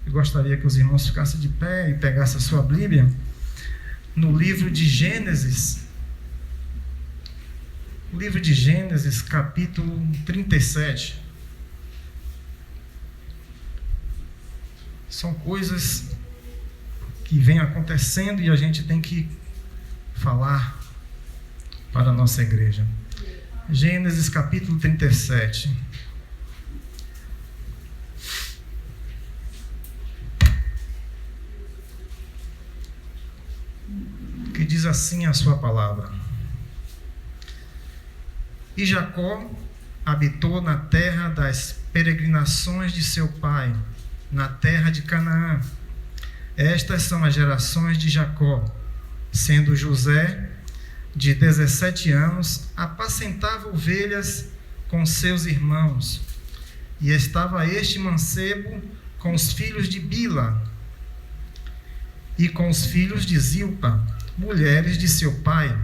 Eu gostaria que os irmãos ficassem de pé e pegassem a sua Bíblia no livro de Gênesis. O livro de Gênesis, capítulo 37. São coisas que vêm acontecendo e a gente tem que falar para a nossa igreja. Gênesis, capítulo 37. Que diz assim a sua palavra: E Jacó habitou na terra das peregrinações de seu pai, na terra de Canaã. Estas são as gerações de Jacó. Sendo José de 17 anos, apacentava ovelhas com seus irmãos. E estava este mancebo com os filhos de Bila e com os filhos de Zilpa, mulheres de seu pai.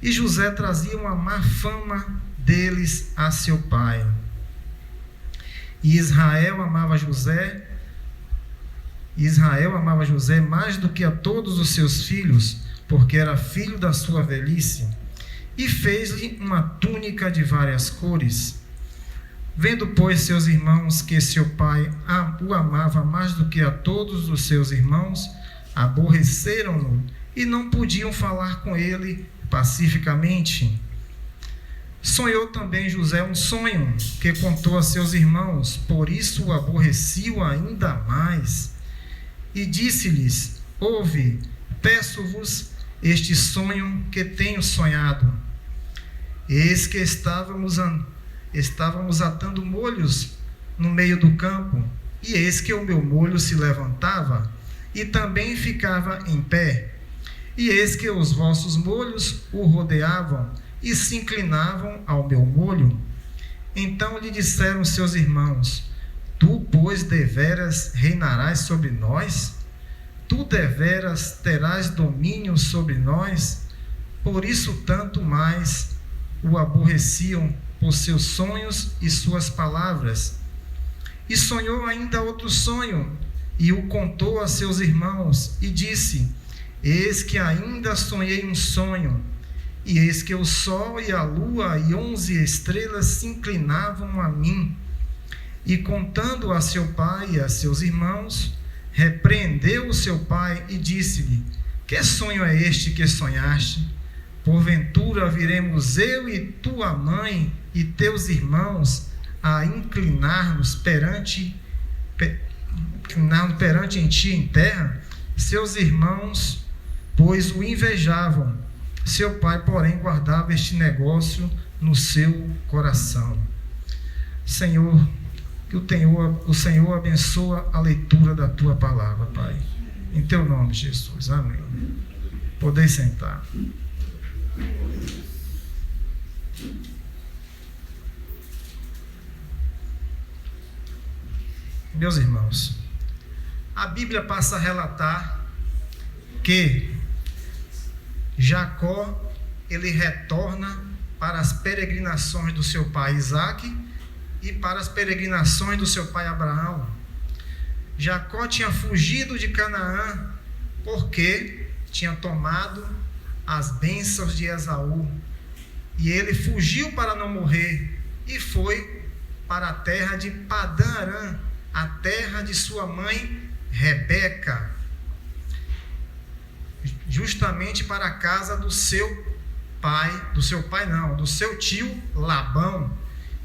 E José trazia uma má fama deles a seu pai. E Israel amava José mais do que a todos os seus filhos, porque era filho da sua velhice, e fez-lhe uma túnica de várias cores. Vendo, pois, seus irmãos que seu pai o amava mais do que a todos os seus irmãos, aborreceram-no e não podiam falar com ele pacificamente. Sonhou também José um sonho que contou a seus irmãos, por isso o aborreciam ainda mais. E disse-lhes: Ouve, peço-vos este sonho que tenho sonhado. Eis que estávamos atando molhos no meio do campo, e eis que o meu molho se levantava e também ficava em pé. E eis que os vossos molhos o rodeavam e se inclinavam ao meu molho. Então lhe disseram seus irmãos: Tu, pois, deveras reinarás sobre nós? Tu deveras terás domínio sobre nós? Por isso tanto mais o aborreciam por seus sonhos e suas palavras. E sonhou ainda outro sonho, e o contou a seus irmãos, e disse: Eis que ainda sonhei um sonho, e eis que o sol e a lua e 11 estrelas se inclinavam a mim. E contando a seu pai e a seus irmãos, repreendeu o seu pai e disse-lhe: Que sonho é este que sonhaste? Porventura viremos eu e tua mãe e teus irmãos a inclinar-nos perante em ti em terra? Seus irmãos, pois, o invejavam. Seu pai, porém, guardava este negócio no seu coração. Senhor, que o Senhor abençoa a leitura da tua palavra, Pai. Em teu nome, Jesus. Amém. Podeis sentar. Meus irmãos, a Bíblia passa a relatar que Jacó, ele retorna para as peregrinações do seu pai Isaque e para as peregrinações do seu pai Abraão. Jacó tinha fugido de Canaã porque tinha tomado as bênçãos de Esaú. E ele fugiu para não morrer e foi para a terra de Padã Arã, a terra de sua mãe Rebeca, justamente para a casa do seu tio Labão.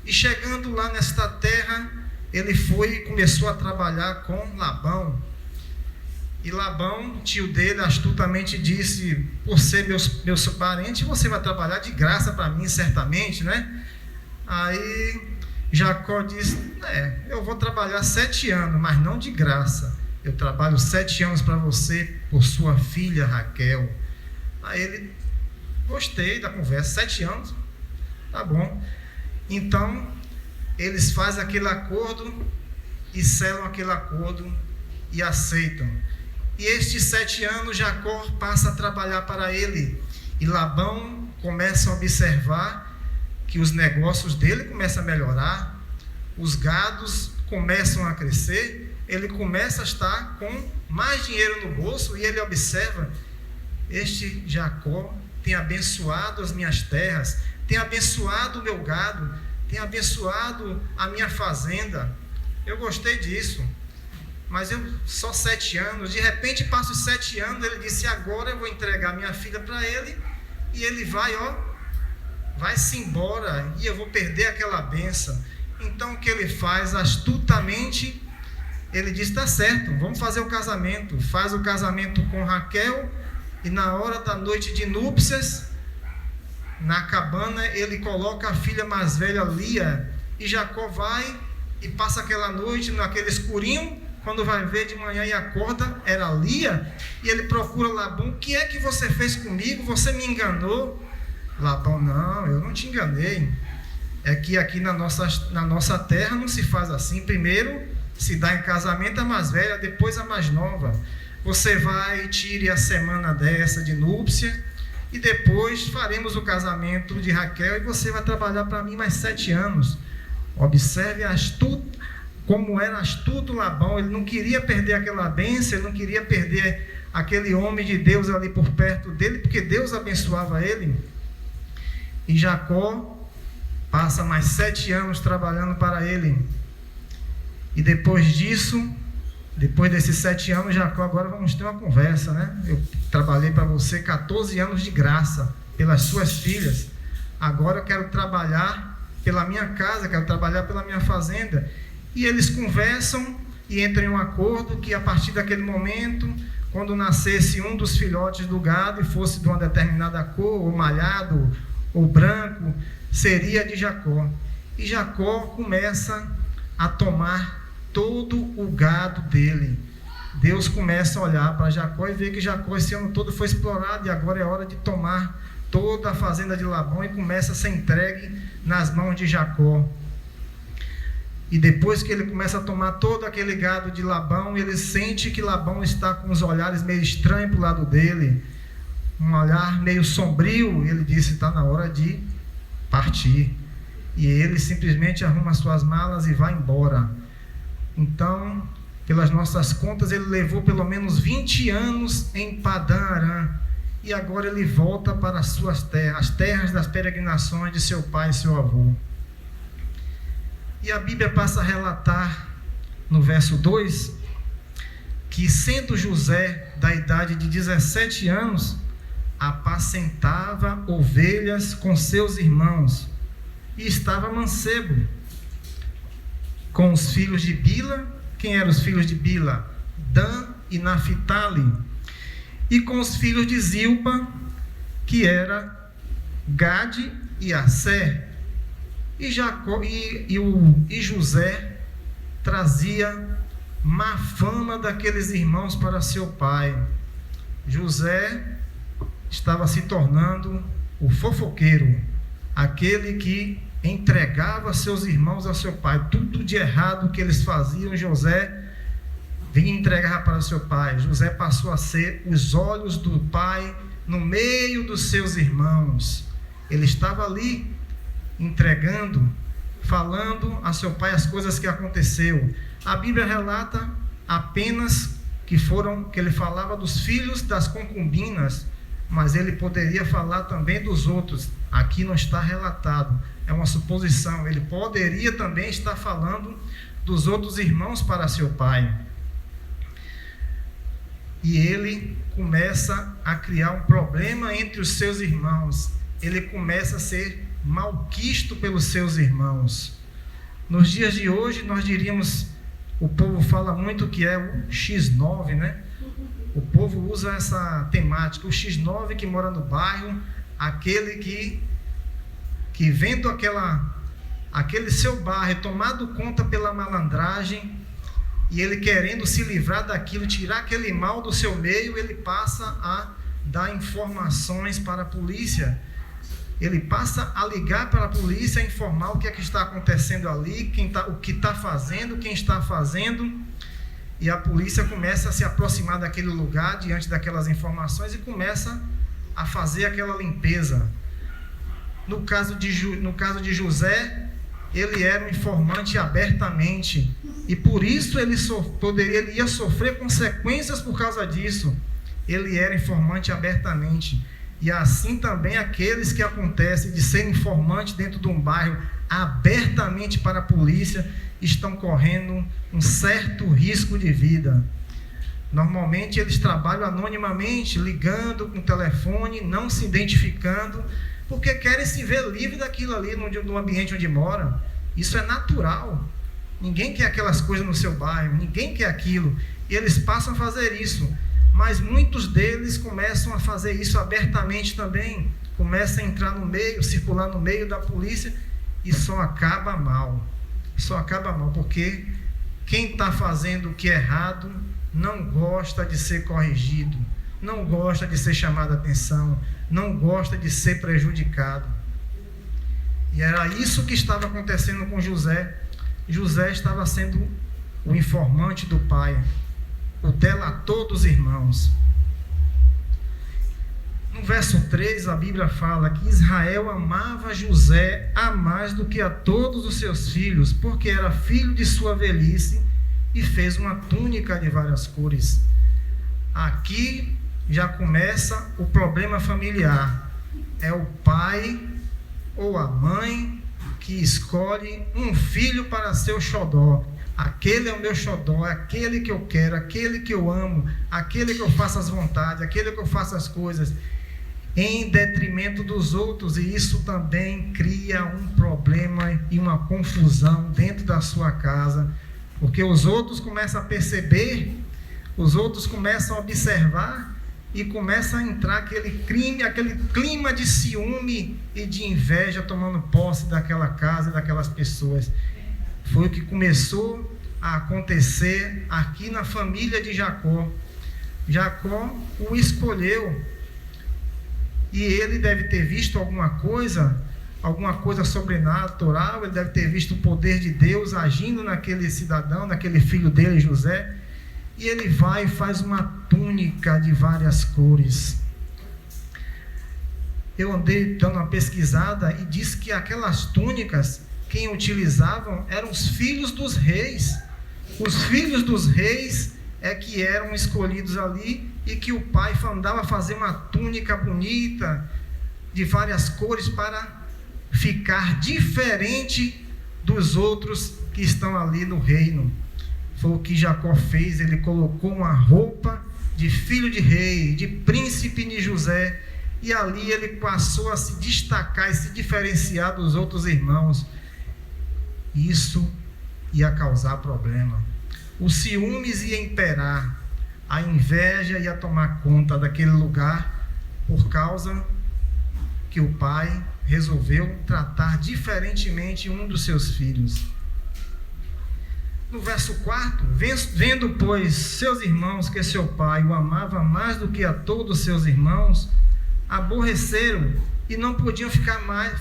E chegando lá nesta terra, ele foi e começou a trabalhar com Labão. E Labão, tio dele, astutamente disse: por ser meu parente, você vai trabalhar de graça para mim, certamente, né? Aí Jacó disse: eu vou trabalhar 7 anos, mas não de graça. Eu trabalho 7 anos para você, por sua filha Raquel. Aí ele: gostei da conversa, 7 anos, tá bom. Então, eles fazem aquele acordo e selam aquele acordo e aceitam. E estes 7 anos, Jacó passa a trabalhar para ele. E Labão começa a observar que os negócios dele começam a melhorar, os gados começam a crescer. ele começa a estar com mais dinheiro no bolso e ele observa: este Jacó tem abençoado as minhas terras, tem abençoado o meu gado, tem abençoado a minha fazenda. Eu gostei disso, mas eu só 7 anos. De repente passa os 7 anos, ele disse: agora eu vou entregar minha filha para ele, e ele vai-se embora, e eu vou perder aquela bênção. Então o que ele faz? Astutamente, ele diz: está certo, vamos fazer o casamento. Faz o casamento com Raquel, e na hora da noite de núpcias, na cabana, ele coloca a filha mais velha, Lia, e Jacó vai e passa aquela noite naquele escurinho. Quando vai ver de manhã e acorda, era Lia, e ele procura Labão: o que é que você fez comigo? Você me enganou? Labão: não, eu não te enganei. É que aqui na nossa terra não se faz assim. Primeiro se dá em casamento a mais velha, depois a mais nova. Você vai, tire a semana dessa de núpcia, e depois faremos o casamento de Raquel, e você vai trabalhar para mim mais 7 anos. Observe como era astuto Labão. Ele não queria perder aquela bênção, ele não queria perder aquele homem de Deus ali por perto dele, porque Deus abençoava ele. E Jacó passa mais 7 anos trabalhando para ele. E depois disso, depois desses 7 anos, Jacó: agora vamos ter uma conversa, né? Eu trabalhei para você 14 anos de graça pelas suas filhas. Agora eu quero trabalhar pela minha casa, quero trabalhar pela minha fazenda. E eles conversam e entram em um acordo que a partir daquele momento, quando nascesse um dos filhotes do gado e fosse de uma determinada cor, ou malhado, ou branco, seria de Jacó. E Jacó começa a tomar todo o gado dele. Deus começa a olhar para Jacó e ver que Jacó esse ano todo foi explorado, e agora é hora de tomar toda a fazenda de Labão, e começa a ser entregue nas mãos de Jacó. E depois que ele começa a tomar todo aquele gado de Labão, ele sente que Labão está com os olhares meio estranhos para o lado dele, um olhar meio sombrio. Ele disse: está na hora de partir. E ele simplesmente arruma suas malas e vai embora. Então, pelas nossas contas, ele levou pelo menos 20 anos em Padã Arã, e agora ele volta para as suas terras, as terras das peregrinações de seu pai e seu avô. E a Bíblia passa a relatar no verso 2 que, sendo José da idade de 17 anos, apacentava ovelhas com seus irmãos, e estava mancebo com os filhos de Bila. Quem eram os filhos de Bila? Dan e Naphtali. E com os filhos de Zilpa, que era Gade e Asser. E José trazia má fama daqueles irmãos para seu pai. José estava se tornando o fofoqueiro, aquele que entregava seus irmãos a seu pai. Tudo de errado que eles faziam, José vinha entregar para seu pai. José passou a ser os olhos do pai no meio dos seus irmãos. Ele estava ali entregando, falando a seu pai as coisas que aconteceu. A Bíblia relata apenas que ele falava dos filhos das concubinas, mas ele poderia falar também dos outros. Aqui não está relatado, é uma suposição. Ele poderia também estar falando dos outros irmãos para seu pai. E ele começa a criar um problema entre os seus irmãos. Ele começa a ser malquisto pelos seus irmãos. Nos dias de hoje, nós diríamos, o povo fala muito que é o X9, né? O povo usa essa temática, o X9 que mora no bairro, aquele que vendo aquele seu bairro tomado conta pela malandragem, e ele querendo se livrar daquilo, tirar aquele mal do seu meio, ele passa a dar informações para a polícia. Ele passa a ligar para a polícia, a informar o que é que está acontecendo ali, o que está fazendo, quem está fazendo. E a polícia começa a se aproximar daquele lugar, diante daquelas informações, e começa a fazer aquela limpeza. No caso de José, ele era um informante abertamente. e por isso ele ia sofrer consequências por causa disso. Ele era informante abertamente. E assim também aqueles que acontecem de ser informante dentro de um bairro abertamente para a polícia estão correndo um certo risco de vida. Normalmente eles trabalham anonimamente, ligando com o telefone, não se identificando, porque querem se ver livre daquilo ali no ambiente onde moram. Isso é natural. Ninguém quer aquelas coisas no seu bairro, ninguém quer aquilo. E eles passam a fazer isso. Mas muitos deles começam a fazer isso abertamente também. Começam a entrar no meio, circular no meio da polícia e só acaba mal. Só acaba mal, porque quem está fazendo o que é errado não gosta de ser corrigido, não gosta de ser chamado a atenção, não gosta de ser prejudicado. E era isso que estava acontecendo com José. José estava sendo o informante do pai, o delator dos irmãos. No verso 3, a Bíblia fala que Israel amava José a mais do que a todos os seus filhos, porque era filho de sua velhice, e fez uma túnica de várias cores. Aqui já começa o problema familiar. É o pai ou a mãe que escolhe um filho para ser o xodó. Aquele é o meu xodó, é aquele que eu quero, aquele que eu amo, aquele que eu faço as vontades, aquele que eu faço as coisas, em detrimento dos outros. E isso também cria um problema e uma confusão dentro da sua casa, porque os outros começam a perceber, os outros começam a observar e começa a entrar aquele clima de ciúme e de inveja tomando posse daquela casa e daquelas pessoas. Foi o que começou a acontecer aqui na família de Jacó. Jacó o escolheu, e ele deve ter visto alguma coisa sobrenatural. Ele deve ter visto o poder de Deus agindo naquele cidadão, naquele filho dele, José. E ele vai e faz uma túnica de várias cores. Eu andei dando uma pesquisada e disse que aquelas túnicas, quem utilizavam eram os filhos dos reis. Os filhos dos reis é que eram escolhidos ali, e que o pai mandava fazer uma túnica bonita, de várias cores, para ficar diferente dos outros que estão ali no reino. Foi o que Jacó fez. Ele colocou uma roupa de filho de rei, de príncipe de José, e ali ele passou a se destacar e se diferenciar dos outros irmãos. Isso ia causar problema. O ciúmes ia imperar, a inveja ia tomar conta daquele lugar, por causa que o pai resolveu tratar diferentemente um dos seus filhos. No verso 4, vendo, pois, seus irmãos que seu pai o amava mais do que a todos os seus irmãos, aborreceram e não podiam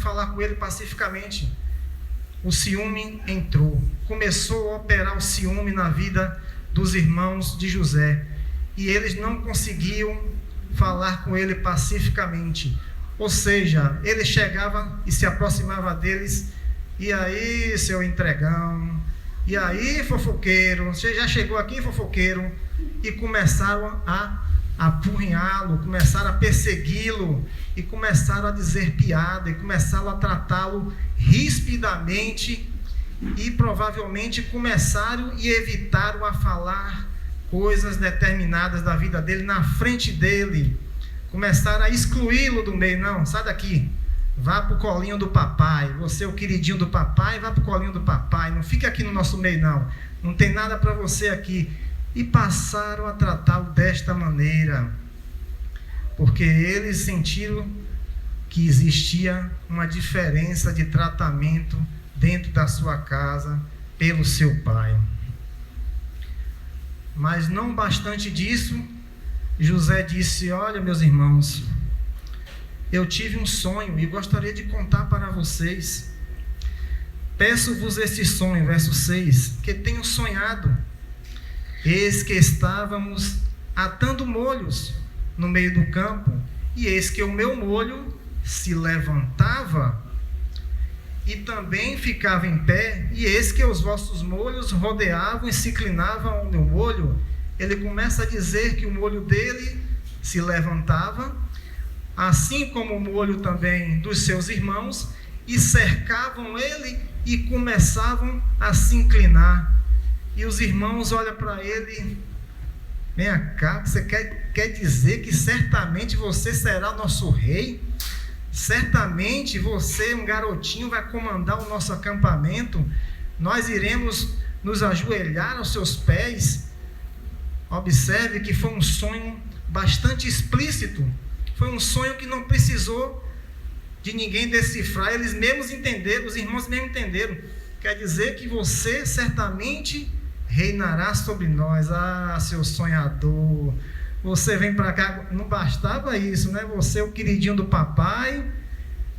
falar com ele pacificamente. O ciúme entrou, começou a operar o ciúme na vida dos irmãos de José, e eles não conseguiam falar com ele pacificamente. Ou seja, ele chegava e se aproximava deles: e aí, seu entregão, e aí, fofoqueiro, você já chegou aqui, fofoqueiro? E começaram a apurrinhá-lo, começaram a persegui-lo, e começaram a dizer piada, e começaram a tratá-lo rispidamente, e provavelmente começaram e evitaram a falar coisas determinadas da vida dele na frente dele. Começaram a excluí-lo do meio. Não, sai daqui, vá para o colinho do papai, você é o queridinho do papai, vá para o colinho do papai, não fica aqui no nosso meio não tem nada para você aqui. E passaram a tratá-lo desta maneira, porque eles sentiram que existia uma diferença de tratamento dentro da sua casa pelo seu pai. Mas não bastante disso, José disse: olha, meus irmãos, eu tive um sonho e gostaria de contar para vocês. Peço-vos esse sonho, verso 6, que tenho sonhado. Eis que estávamos atando molhos no meio do campo, e eis que o meu molho se levantava e também ficava em pé, e eis que os vossos molhos rodeavam e se inclinavam ao meu molho. Ele começa a dizer que o molho dele se levantava, assim como o molho também dos seus irmãos, e cercavam ele e começavam a se inclinar. E os irmãos olham para ele: vem cá, você quer dizer que certamente você será nosso rei? Certamente você, um garotinho, vai comandar o nosso acampamento? Nós iremos nos ajoelhar aos seus pés? Observe que foi um sonho bastante explícito. Foi um sonho que não precisou de ninguém decifrar. Eles mesmos entenderam, os irmãos mesmos entenderam. Quer dizer que você certamente reinará sobre nós. Ah, seu sonhador, você vem para cá. Não bastava isso, né? Você é o queridinho do papai,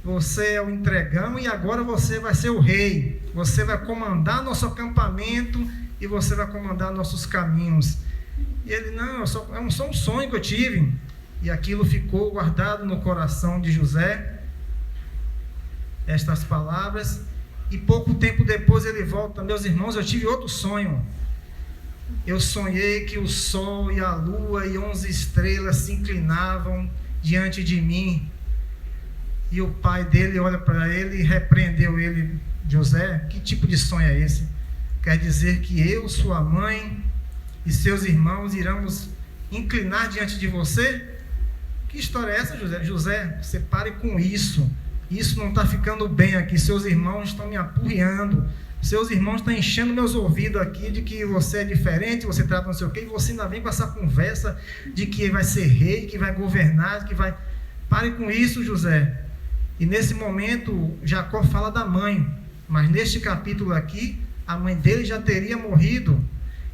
você é o entregão, e agora você vai ser o rei. Você vai comandar nosso acampamento e você vai comandar nossos caminhos. E ele: não, é só um sonho que eu tive. E aquilo ficou guardado no coração de José, estas palavras. E pouco tempo depois ele volta: meus irmãos, eu tive outro sonho. Eu sonhei que o sol e a lua e 11 estrelas se inclinavam diante de mim. E o pai dele olha para ele e repreendeu ele: José, que tipo de sonho é esse? Quer dizer que eu, sua mãe e seus irmãos iremos inclinar diante de você? Que história é essa, José? José, você pare com isso. Isso não está ficando bem aqui. Seus irmãos estão me apurreando. Seus irmãos estão enchendo meus ouvidos aqui de que você é diferente, você trata não sei o quê, e você ainda vem com essa conversa de que vai ser rei, que vai governar, que vai... Pare com isso, José. E nesse momento, Jacó fala da mãe, mas neste capítulo aqui, a mãe dele já teria morrido.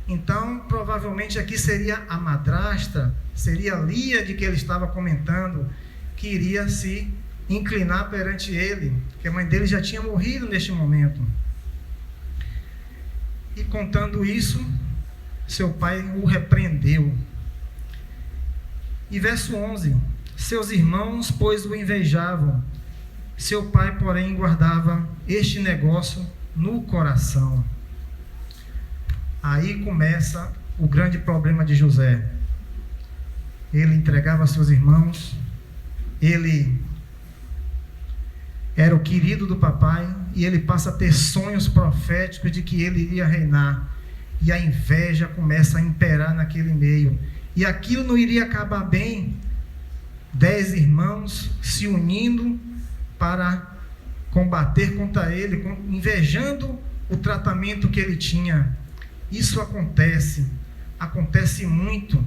Então, provavelmente aqui seria a madrasta, seria Lia de que ele estava comentando, que iria se inclinar perante ele, porque a mãe dele já tinha morrido neste momento. E contando isso, seu pai o repreendeu. E verso 11: seus irmãos, pois, o invejavam. Seu pai, porém, guardava este negócio no coração. Aí começa o grande problema de José. Ele entregava seus irmãos, ele era o querido do papai, e ele passa a ter sonhos proféticos de que ele iria reinar. E a inveja começa a imperar naquele meio. E aquilo não iria acabar bem. 10 irmãos se unindo para combater contra ele, invejando o tratamento que ele tinha. Isso acontece muito.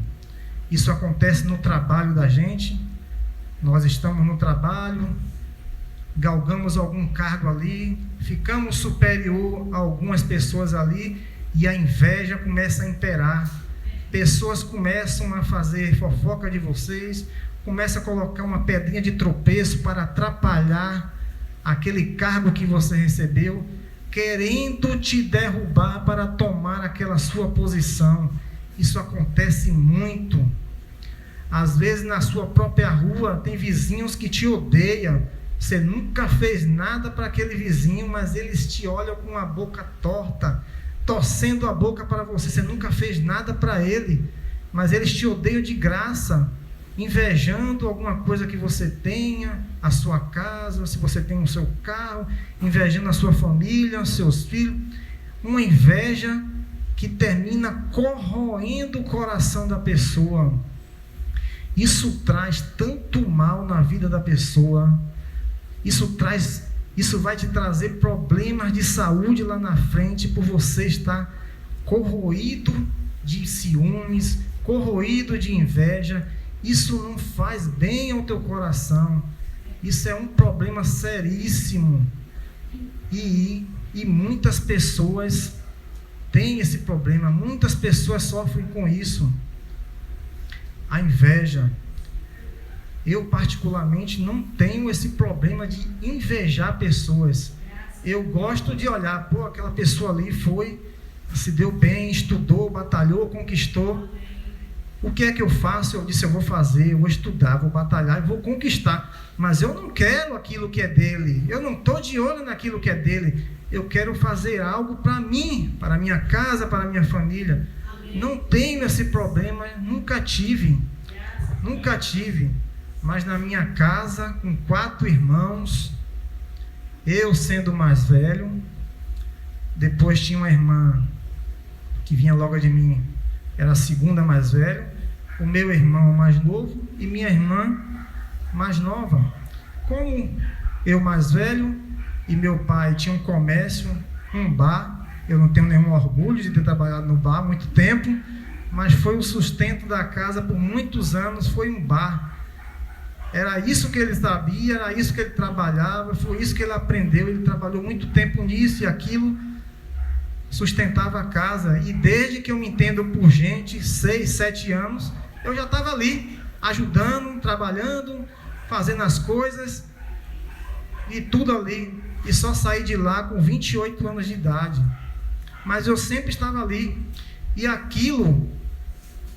Isso acontece no trabalho da gente. Nós estamos no trabalho, galgamos algum cargo ali, ficamos superior a algumas pessoas ali, e a inveja começa a imperar. Pessoas começam a fazer fofoca de vocês, começam a colocar uma pedrinha de tropeço para atrapalhar aquele cargo que você recebeu, querendo te derrubar para tomar aquela sua posição. Isso acontece muito. Às vezes na sua própria rua tem vizinhos que te odeiam. Você nunca fez nada para aquele vizinho, mas eles te olham com a boca torta, torcendo a boca para você. Você nunca fez nada para ele, mas eles te odeiam de graça, invejando alguma coisa que você tenha, a sua casa, se você tem o seu carro, invejando a sua família, os seus filhos. Uma inveja que termina corroendo o coração da pessoa. Isso traz tanto mal na vida da pessoa. Isso vai te trazer problemas de saúde lá na frente, por você estar corroído de ciúmes, corroído de inveja. Isso não faz bem ao teu coração. Isso é um problema seríssimo. E muitas pessoas têm esse problema, muitas pessoas sofrem com isso. A inveja. Eu, particularmente, não tenho esse problema de invejar pessoas. Eu gosto de olhar, aquela pessoa ali foi, se deu bem, estudou, batalhou, conquistou. O que é que eu faço? Eu disse, eu vou fazer, eu vou estudar, vou batalhar, eu vou conquistar. Mas eu não quero aquilo que é dele. Eu não estou de olho naquilo que é dele. Eu quero fazer algo para mim, para a minha casa, para a minha família. Amém. Não tenho esse problema, nunca tive. Nunca tive. Mas na minha casa, com 4 irmãos, eu sendo o mais velho, depois tinha uma irmã que vinha logo de mim, era a segunda mais velha, o meu irmão mais novo e minha irmã mais nova. Como eu mais velho e meu pai tinha um comércio, um bar, eu não tenho nenhum orgulho de ter trabalhado no bar há muito tempo, mas foi o sustento da casa por muitos anos, foi um bar. Era isso que ele sabia, era isso que ele trabalhava, foi isso que ele aprendeu, ele trabalhou muito tempo nisso e aquilo, sustentava a casa. E desde que eu me entendo por gente, 6, 7 anos, eu já estava ali, ajudando, trabalhando, fazendo as coisas, e tudo ali. E só saí de lá com 28 anos de idade. Mas eu sempre estava ali. E aquilo,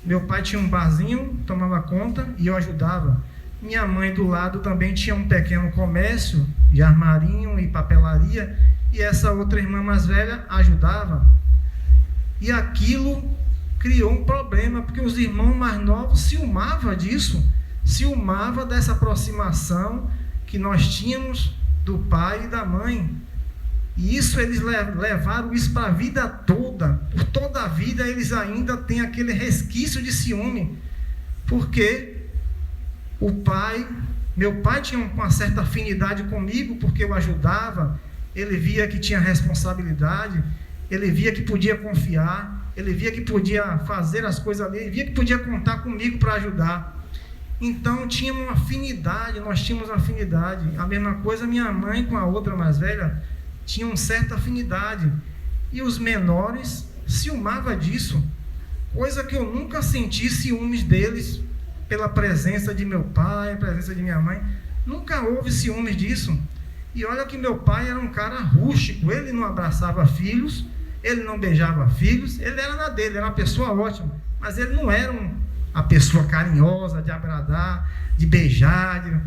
meu pai tinha um barzinho, tomava conta, e eu ajudava. Minha mãe do lado também tinha um pequeno comércio de armarinho e papelaria, e essa outra irmã mais velha ajudava. E aquilo criou um problema, porque os irmãos mais novos ciumavam disso, ciumavam dessa aproximação que nós tínhamos do pai e da mãe. E isso eles levaram isso para a vida toda. Por toda a vida eles ainda têm aquele resquício de ciúme, porque meu pai tinha uma certa afinidade comigo, porque eu ajudava. Ele via que tinha responsabilidade, ele via que podia confiar, ele via que podia fazer as coisas ali, ele via que podia contar comigo para ajudar. Então tinha uma afinidade, nós tínhamos uma afinidade. A mesma coisa minha mãe com a outra mais velha tinham uma certa afinidade. E os menores ciumavam disso, coisa que eu nunca senti ciúmes deles pela presença de meu pai, a presença de minha mãe. Nunca houve ciúmes disso. E olha que meu pai era um cara rústico, ele não abraçava filhos, ele não beijava filhos, ele era na dele, era uma pessoa ótima, mas ele não era a pessoa carinhosa, de agradar, de beijar,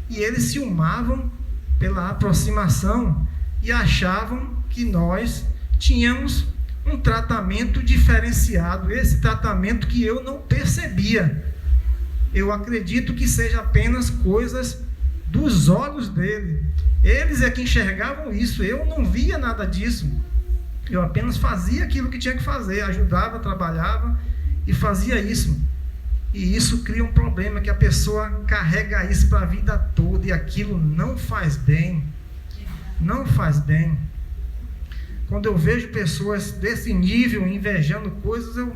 e eles ciumavam pela aproximação e achavam que nós tínhamos um tratamento diferenciado, esse tratamento que eu não percebia. Eu acredito que seja apenas coisas dos olhos dele. Eles é que enxergavam isso, eu não via nada disso. Eu apenas fazia aquilo que tinha que fazer, ajudava, trabalhava e fazia isso. E isso cria um problema, que a pessoa carrega isso para a vida toda, e aquilo não faz bem. Não faz bem. Quando eu vejo pessoas desse nível invejando coisas, eu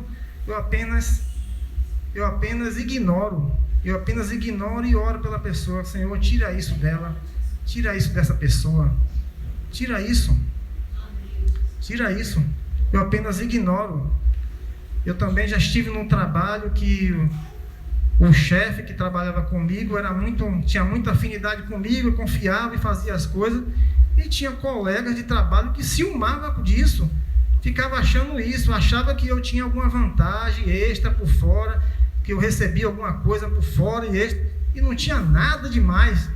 apenas ignoro. Eu apenas ignoro e oro pela pessoa. Senhor, tira isso dela. Tira isso dessa pessoa. Tira isso. Tira isso. Eu apenas ignoro. Eu também já estive num trabalho que o chefe que trabalhava comigo tinha muita afinidade comigo, eu confiava e fazia as coisas. E tinha colegas de trabalho que ciumavam disso. Ficava achando isso. Achava que eu tinha alguma vantagem extra por fora, que eu recebia alguma coisa por fora e extra. E não tinha nada demais.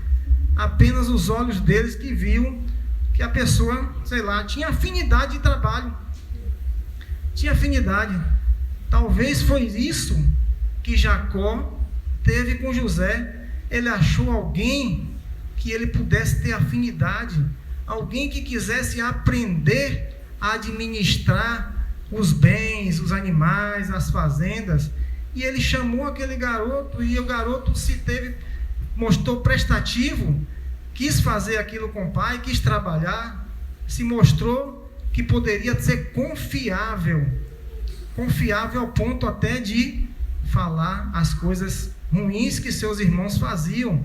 Apenas os olhos deles que viam que a pessoa, tinha afinidade de trabalho. Tinha afinidade. Talvez foi isso que Jacó teve com José. Ele achou alguém que ele pudesse ter afinidade, alguém que quisesse aprender a administrar os bens, os animais, as fazendas. E ele chamou aquele garoto, e o garoto mostrou prestativo, quis fazer aquilo com o pai, quis trabalhar, se mostrou que poderia ser confiável ao ponto até de falar as coisas ruins que seus irmãos faziam.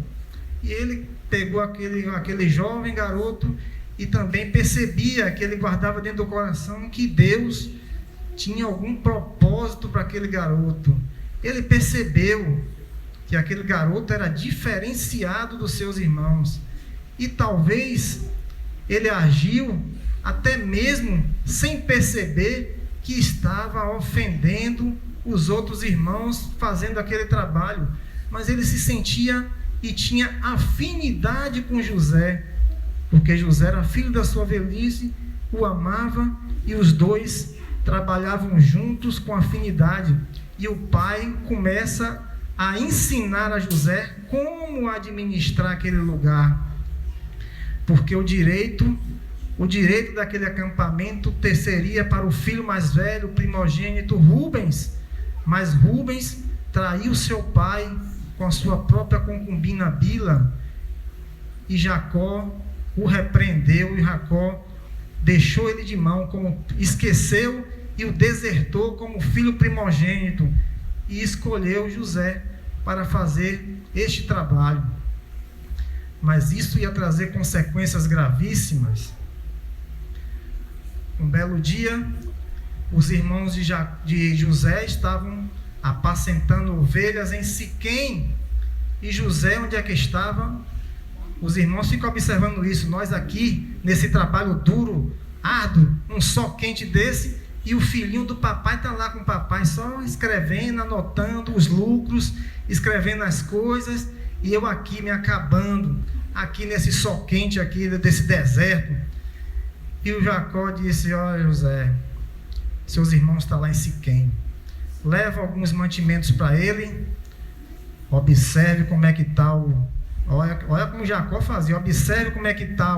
E ele pegou aquele jovem garoto e também percebia que ele guardava dentro do coração que Deus tinha algum propósito para aquele garoto. Ele percebeu que aquele garoto era diferenciado dos seus irmãos. E talvez ele agiu até mesmo sem perceber que estava ofendendo os outros irmãos fazendo aquele trabalho, mas ele se sentia e tinha afinidade com José, porque José era filho da sua velhice, o amava, e os dois trabalhavam juntos com afinidade. E o pai começa a ensinar a José como administrar aquele lugar, porque o direito daquele acampamento seria para o filho mais velho, primogênito Rubens, mas Rubens traiu seu pai com a sua própria concubina Bila, e Jacó o repreendeu, e Jacó deixou ele de mão, como esqueceu, e o desertou como filho primogênito, e escolheu José para fazer este trabalho. Mas isso ia trazer consequências gravíssimas. Um belo dia, os irmãos de José estavam apacentando ovelhas em Siquém, e José, onde é que estava? Os irmãos ficam observando isso. Nós aqui, nesse trabalho duro, árduo, um sol quente desse, e o filhinho do papai está lá com o papai, só escrevendo, anotando os lucros, escrevendo as coisas, e eu aqui me acabando, aqui nesse sol quente aqui, desse deserto. E o Jacó disse: olha, José, seus irmãos estão lá em Siquém, leva alguns mantimentos para ele, observe como é que está olha como Jacó fazia, observe como é que está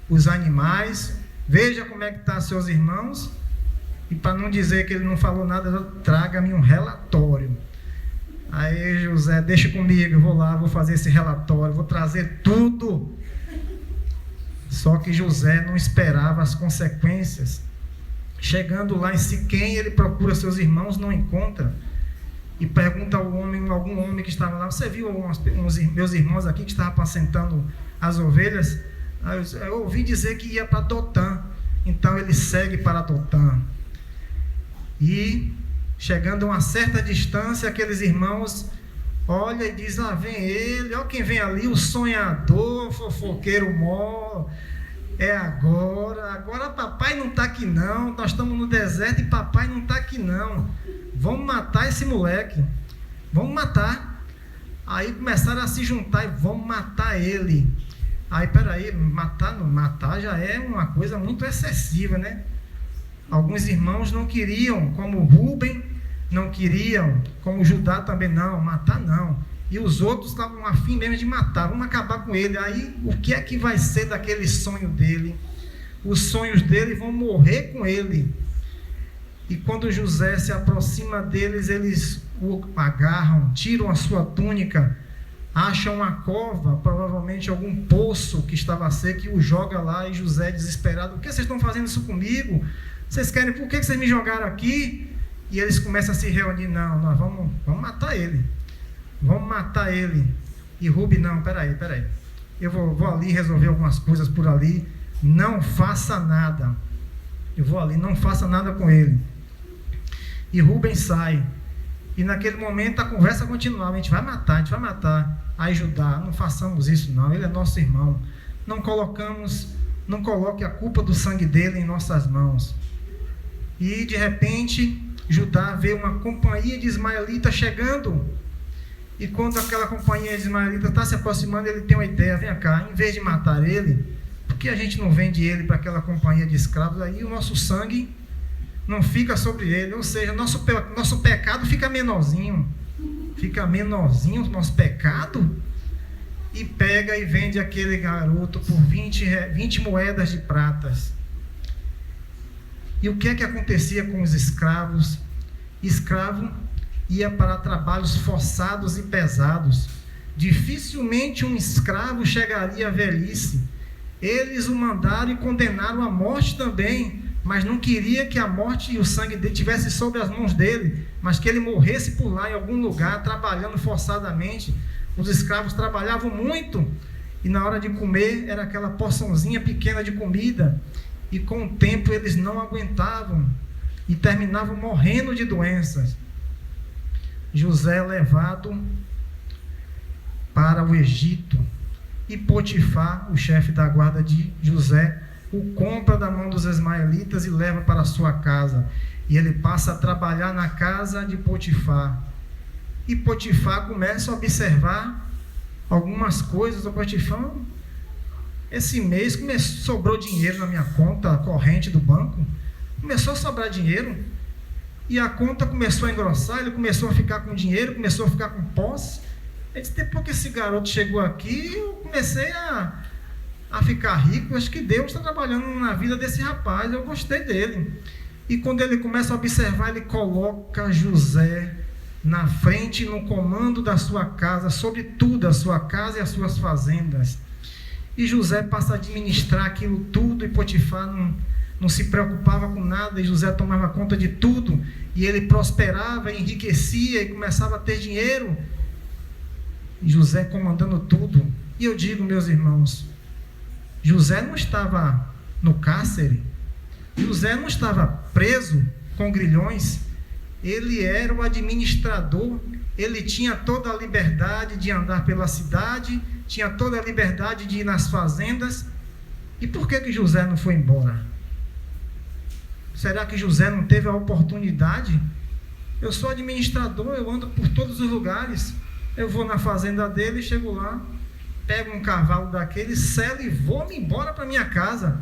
os animais, veja como é que estão seus irmãos, e para não dizer que ele não falou nada, traga-me um relatório. Aí José: deixa comigo, eu vou lá, vou fazer esse relatório, vou trazer tudo. Só que José não esperava as consequências. Chegando lá em Siquém, ele procura seus irmãos, não encontra, e pergunta ao homem, algum homem que estava lá: você viu meus irmãos aqui que estavam apacentando as ovelhas? Eu ouvi dizer que ia para Dotã. Então ele segue para Dotã, e chegando a uma certa distância, aqueles irmãos olham e dizem: vem ele, olha quem vem ali, o sonhador, fofoqueiro mó, é agora papai não está aqui não, nós estamos no deserto e papai não está aqui não, vamos matar esse moleque, vamos matar. Aí começaram a se juntar e vamos matar ele. Aí peraí, matar já é uma coisa muito excessiva, né? Alguns irmãos não queriam, como Rubem, não queriam, como Judá também não, matar não. E os outros estavam afim mesmo de matar, vamos acabar com ele. Aí o que é que vai ser daquele sonho dele? Os sonhos dele vão morrer com ele. E quando José se aproxima deles, eles o agarram, tiram a sua túnica, acham uma cova, provavelmente algum poço que estava seco, e o joga lá. E José, desesperado: o que vocês estão fazendo isso comigo? Vocês querem, por que vocês me jogaram aqui? E eles começam a se reunir: não, nós vamos matar ele, vamos matar ele. E Rubem: não, peraí, eu vou ali resolver algumas coisas por ali, não faça nada, eu vou ali, não faça nada com ele. E Rubem sai, e naquele momento a conversa continuava: a gente vai matar. Aí Judá: não façamos isso não, ele é nosso irmão, não coloque a culpa do sangue dele em nossas mãos. E de repente Judá vê uma companhia de ismaelitas chegando, e quando aquela companhia de ismaelitas está se aproximando, ele tem uma ideia: vem cá, em vez de matar ele, por que a gente não vende ele para aquela companhia de escravos? Aí o nosso sangue não fica sobre ele, ou seja, nosso pecado fica menorzinho o nosso pecado, e pega e vende aquele garoto por 20 moedas de pratas. E o que é que acontecia com os escravos? Escravo ia para trabalhos forçados e pesados. Dificilmente um escravo chegaria à velhice. Eles o mandaram e condenaram à morte também, mas não queria que a morte e o sangue dele estivesse sobre as mãos dele, mas que ele morresse por lá em algum lugar, trabalhando forçadamente. Os escravos trabalhavam muito, e na hora de comer era aquela porçãozinha pequena de comida, e com o tempo eles não aguentavam e terminavam morrendo de doenças. José é levado para o Egito, e Potifar, o chefe da guarda de José, o compra da mão dos ismaelitas e leva para a sua casa. E ele passa a trabalhar na casa de Potifar. E Potifar começa a observar algumas coisas. O Potifar, esse mês sobrou dinheiro na minha conta corrente do banco. Começou a sobrar dinheiro. E a conta começou a engrossar. Ele começou a ficar com dinheiro, começou a ficar com posse. Ele disse, depois que esse garoto chegou aqui, eu comecei a ficar rico. Acho que Deus está trabalhando na vida desse rapaz. Eu gostei dele. E quando ele começa a observar, ele coloca José na frente, no comando da sua casa, sobre tudo, a sua casa e as suas fazendas. E José passa a administrar aquilo tudo, e Potifar não se preocupava com nada, e José tomava conta de tudo, e ele prosperava, enriquecia, e começava a ter dinheiro, e José comandando tudo. E eu digo, meus irmãos, José não estava no cárcere, José não estava preso com grilhões, ele era o administrador, ele tinha toda a liberdade de andar pela cidade, tinha toda a liberdade de ir nas fazendas. E por que José não foi embora? Será que José não teve a oportunidade? Eu sou administrador, eu ando por todos os lugares, eu vou na fazenda dele, chego lá, pego um cavalo daquele, selo e vou-me embora para minha casa.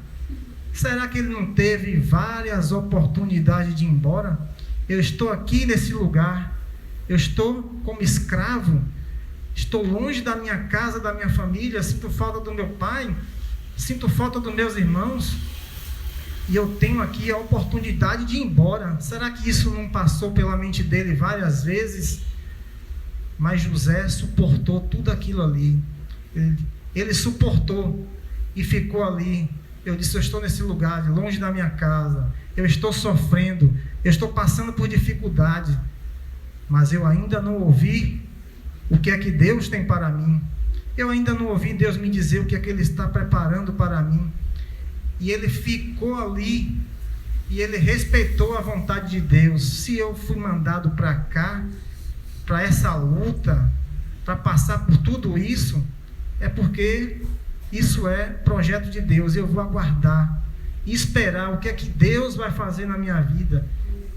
Será que ele não teve várias oportunidades de ir embora? Eu estou aqui nesse lugar, eu estou como escravo, estou longe da minha casa, da minha família, sinto falta do meu pai, sinto falta dos meus irmãos, e eu tenho aqui a oportunidade de ir embora. Será que isso não passou pela mente dele várias vezes? Mas José suportou tudo aquilo ali, ele suportou e ficou ali. Eu disse, eu estou nesse lugar, longe da minha casa, eu estou sofrendo, eu estou passando por dificuldade, mas eu ainda não ouvi o que é que Deus tem para mim. Eu ainda não ouvi Deus me dizer o que é que Ele está preparando para mim. E ele ficou ali, e ele respeitou a vontade de Deus. Se eu fui mandado para cá, para essa luta, para passar por tudo isso, é porque isso é projeto de Deus. Eu vou aguardar e esperar o que é que Deus vai fazer na minha vida.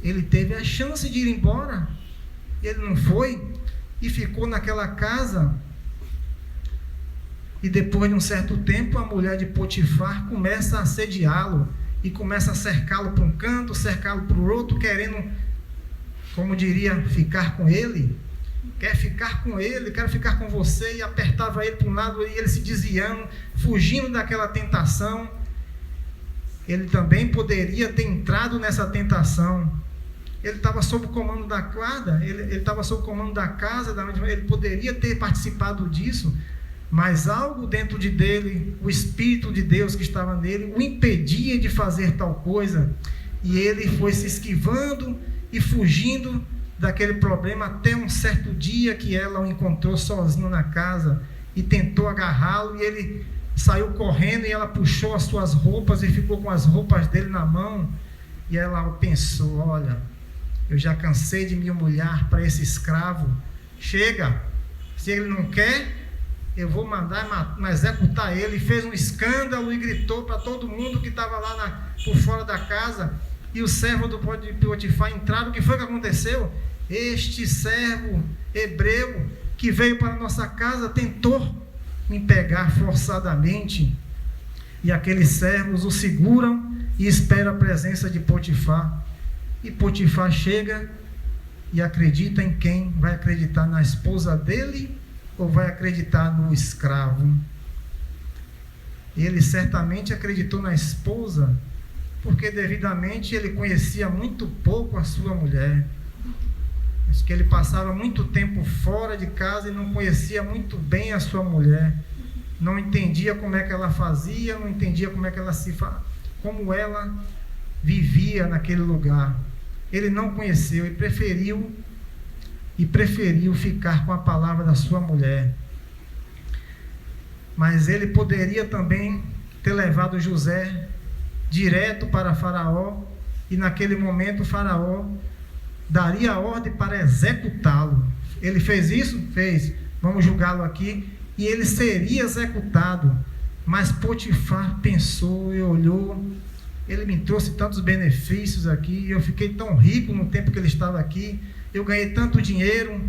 Ele teve a chance de ir embora, ele não foi, e ficou naquela casa. E depois de um certo tempo, a mulher de Potifar começa a assediá-lo, e começa a cercá-lo para um canto, cercá-lo para o outro, querendo, como diria, ficar com ele. Quer ficar com ele, quero ficar com você, e apertava ele para um lado, e ele se desviando, fugindo daquela tentação. Ele também poderia ter entrado nessa tentação. Ele estava sob o comando da guarda, ele estava sob o comando da casa, ele poderia ter participado disso, mas algo dentro dele, o Espírito de Deus que estava nele, o impedia de fazer tal coisa, e ele foi se esquivando e fugindo daquele problema, até um certo dia que ela o encontrou sozinho na casa, e tentou agarrá-lo, e ele saiu correndo, e ela puxou as suas roupas, e ficou com as roupas dele na mão, e ela pensou, olha, eu já cansei de me humilhar para esse escravo, chega, se ele não quer, eu vou mandar executar ele. E fez um escândalo e gritou para todo mundo que estava lá por fora da casa. E o servo do Potifar entraram. O que foi que aconteceu? Este servo hebreu que veio para a nossa casa tentou me pegar forçadamente. E aqueles servos o seguram e esperam a presença de Potifar. E Potifar chega e acredita em quem? Vai acreditar na esposa dele ou vai acreditar no escravo? Ele certamente acreditou na esposa, porque devidamente ele conhecia muito pouco a sua mulher. Acho que ele passava muito tempo fora de casa e não conhecia muito bem a sua mulher. Não entendia como é que ela fazia, não entendia como ela vivia naquele lugar. Ele não conheceu e preferiu ficar com a palavra da sua mulher. Mas ele poderia também ter levado José direto para Faraó, e naquele momento Faraó daria a ordem para executá-lo. Ele fez isso? Fez. Vamos julgá-lo aqui. E ele seria executado. Mas Potifar pensou e olhou Ele me trouxe tantos benefícios aqui, eu fiquei tão rico no tempo que ele estava aqui, eu ganhei tanto dinheiro,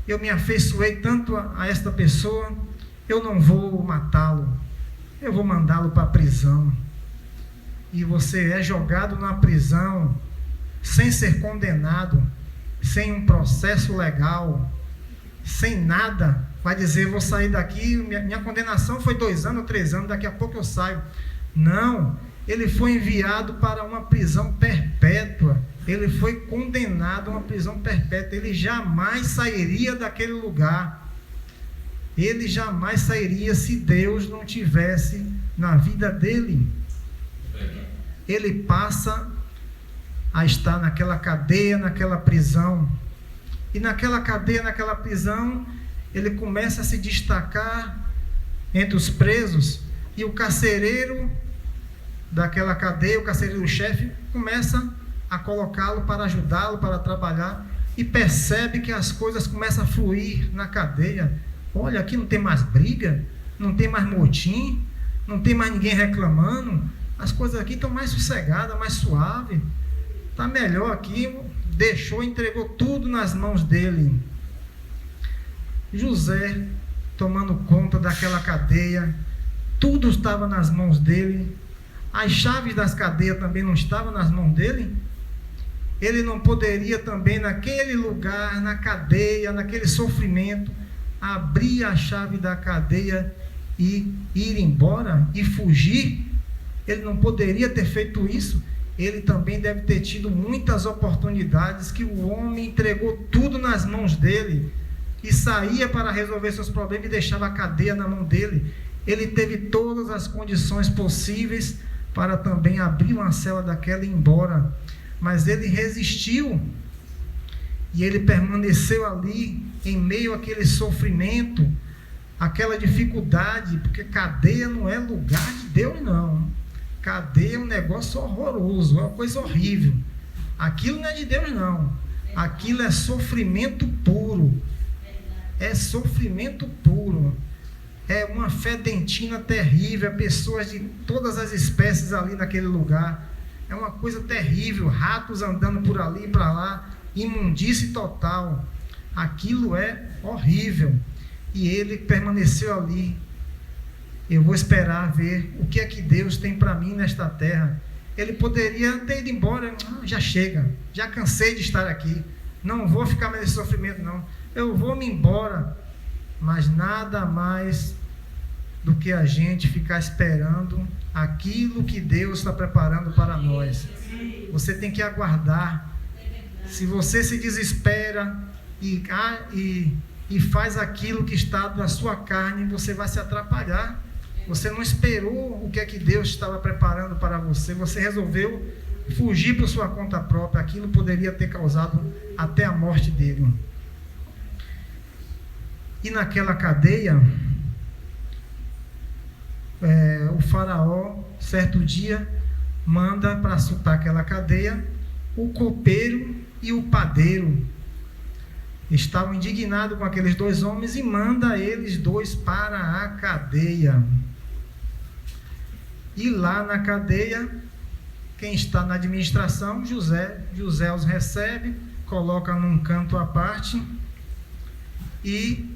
eu me afeiçoei tanto a esta pessoa, eu não vou matá-lo, eu vou mandá-lo para a prisão. E você é jogado na prisão, sem ser condenado, sem um processo legal, sem nada, vai dizer, vou sair daqui, minha condenação foi 2 anos, 3 anos, daqui a pouco eu saio. Não, ele foi enviado para uma prisão perpétua, ele foi condenado a uma prisão perpétua, ele jamais sairia daquele lugar, ele jamais sairia se Deus não tivesse na vida dele. Ele passa a estar naquela cadeia, naquela prisão, e naquela cadeia, naquela prisão, ele começa a se destacar entre os presos, e o carcereiro daquela cadeia, o carcereiro-chefe, começa a colocá-lo para ajudá-lo, para trabalhar, e percebe que as coisas começam a fluir na cadeia. Olha, aqui não tem mais briga, não tem mais motim, não tem mais ninguém reclamando, as coisas aqui estão mais sossegadas, mais suaves, está melhor aqui. Deixou, entregou tudo nas mãos dele. José, tomando conta daquela cadeia, tudo estava nas mãos dele, as chaves das cadeias também não estavam nas mãos dele. Ele não poderia também, naquele lugar, na cadeia, naquele sofrimento, abrir a chave da cadeia e ir embora e fugir. Ele não poderia ter feito isso. Ele também deve ter tido muitas oportunidades que o homem entregou tudo nas mãos dele e saía para resolver seus problemas e deixava a cadeia na mão dele. Ele teve todas as condições possíveis para também abrir uma cela daquela e ir embora, mas ele resistiu e ele permaneceu ali em meio àquele sofrimento, aquela dificuldade, porque cadeia não é lugar de Deus, não. Cadeia é um negócio horroroso, é uma coisa horrível. Aquilo não é de Deus, não. Aquilo é sofrimento puro. É sofrimento puro. É uma fedentina terrível, pessoas de todas as espécies ali naquele lugar. É uma coisa terrível, ratos andando por ali e para lá, imundície total. Aquilo é horrível. E ele permaneceu ali. Eu vou esperar ver o que é que Deus tem para mim nesta terra. Ele poderia ter ido embora, já chega, já cansei de estar aqui, não vou ficar mais nesse sofrimento não, eu vou me embora. Mas nada mais do que a gente ficar esperando aquilo que Deus está preparando para nós. Você tem que aguardar. Se você se desespera e faz aquilo que está na sua carne, você vai se atrapalhar. Você não esperou o que é que Deus estava preparando para você. Você resolveu fugir por sua conta própria. Aquilo poderia ter causado até a morte dele. E naquela cadeia, o faraó, certo dia, manda para soltar aquela cadeia o copeiro e o padeiro. Estavam indignados com aqueles 2 homens e manda eles 2 para a cadeia. E lá na cadeia, quem está na administração, José os recebe, coloca num canto à parte e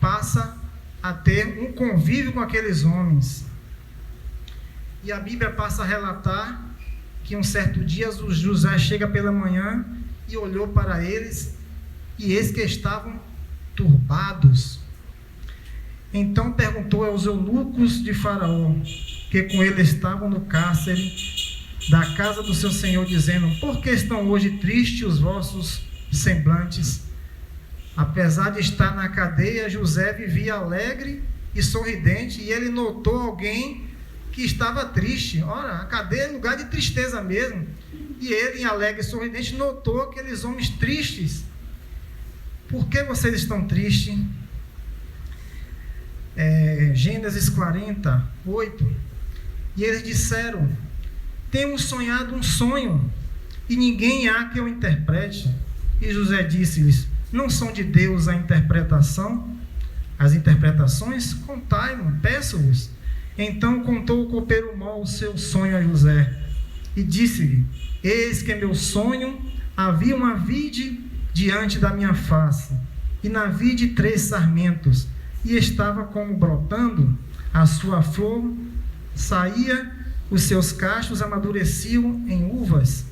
passa a ter um convívio com aqueles homens. E a Bíblia passa a relatar que um certo dia José chega pela manhã e olhou para eles, e eis que estavam turbados. Então perguntou aos eunucos de Faraó, que com ele estavam no cárcere da casa do seu senhor, dizendo: por que estão hoje tristes os vossos semblantes? Apesar de estar na cadeia, José vivia alegre e sorridente, e ele notou alguém que estava triste. Ora, a cadeia é lugar de tristeza mesmo. E ele, alegre e sorridente, notou aqueles homens tristes. Por que vocês estão tristes? Gênesis 48. E eles disseram: temos sonhado um sonho, e ninguém há que o interprete. E José disse-lhes: não são de Deus a interpretação? As interpretações? Contai-me, peço-vos. Então contou o copeiro Mó o seu sonho a José, e disse-lhe: eis que meu sonho havia uma vide diante da minha face, e na vide 3 sarmentos, e estava como brotando a sua flor, saía, os seus cachos amadureciam em uvas,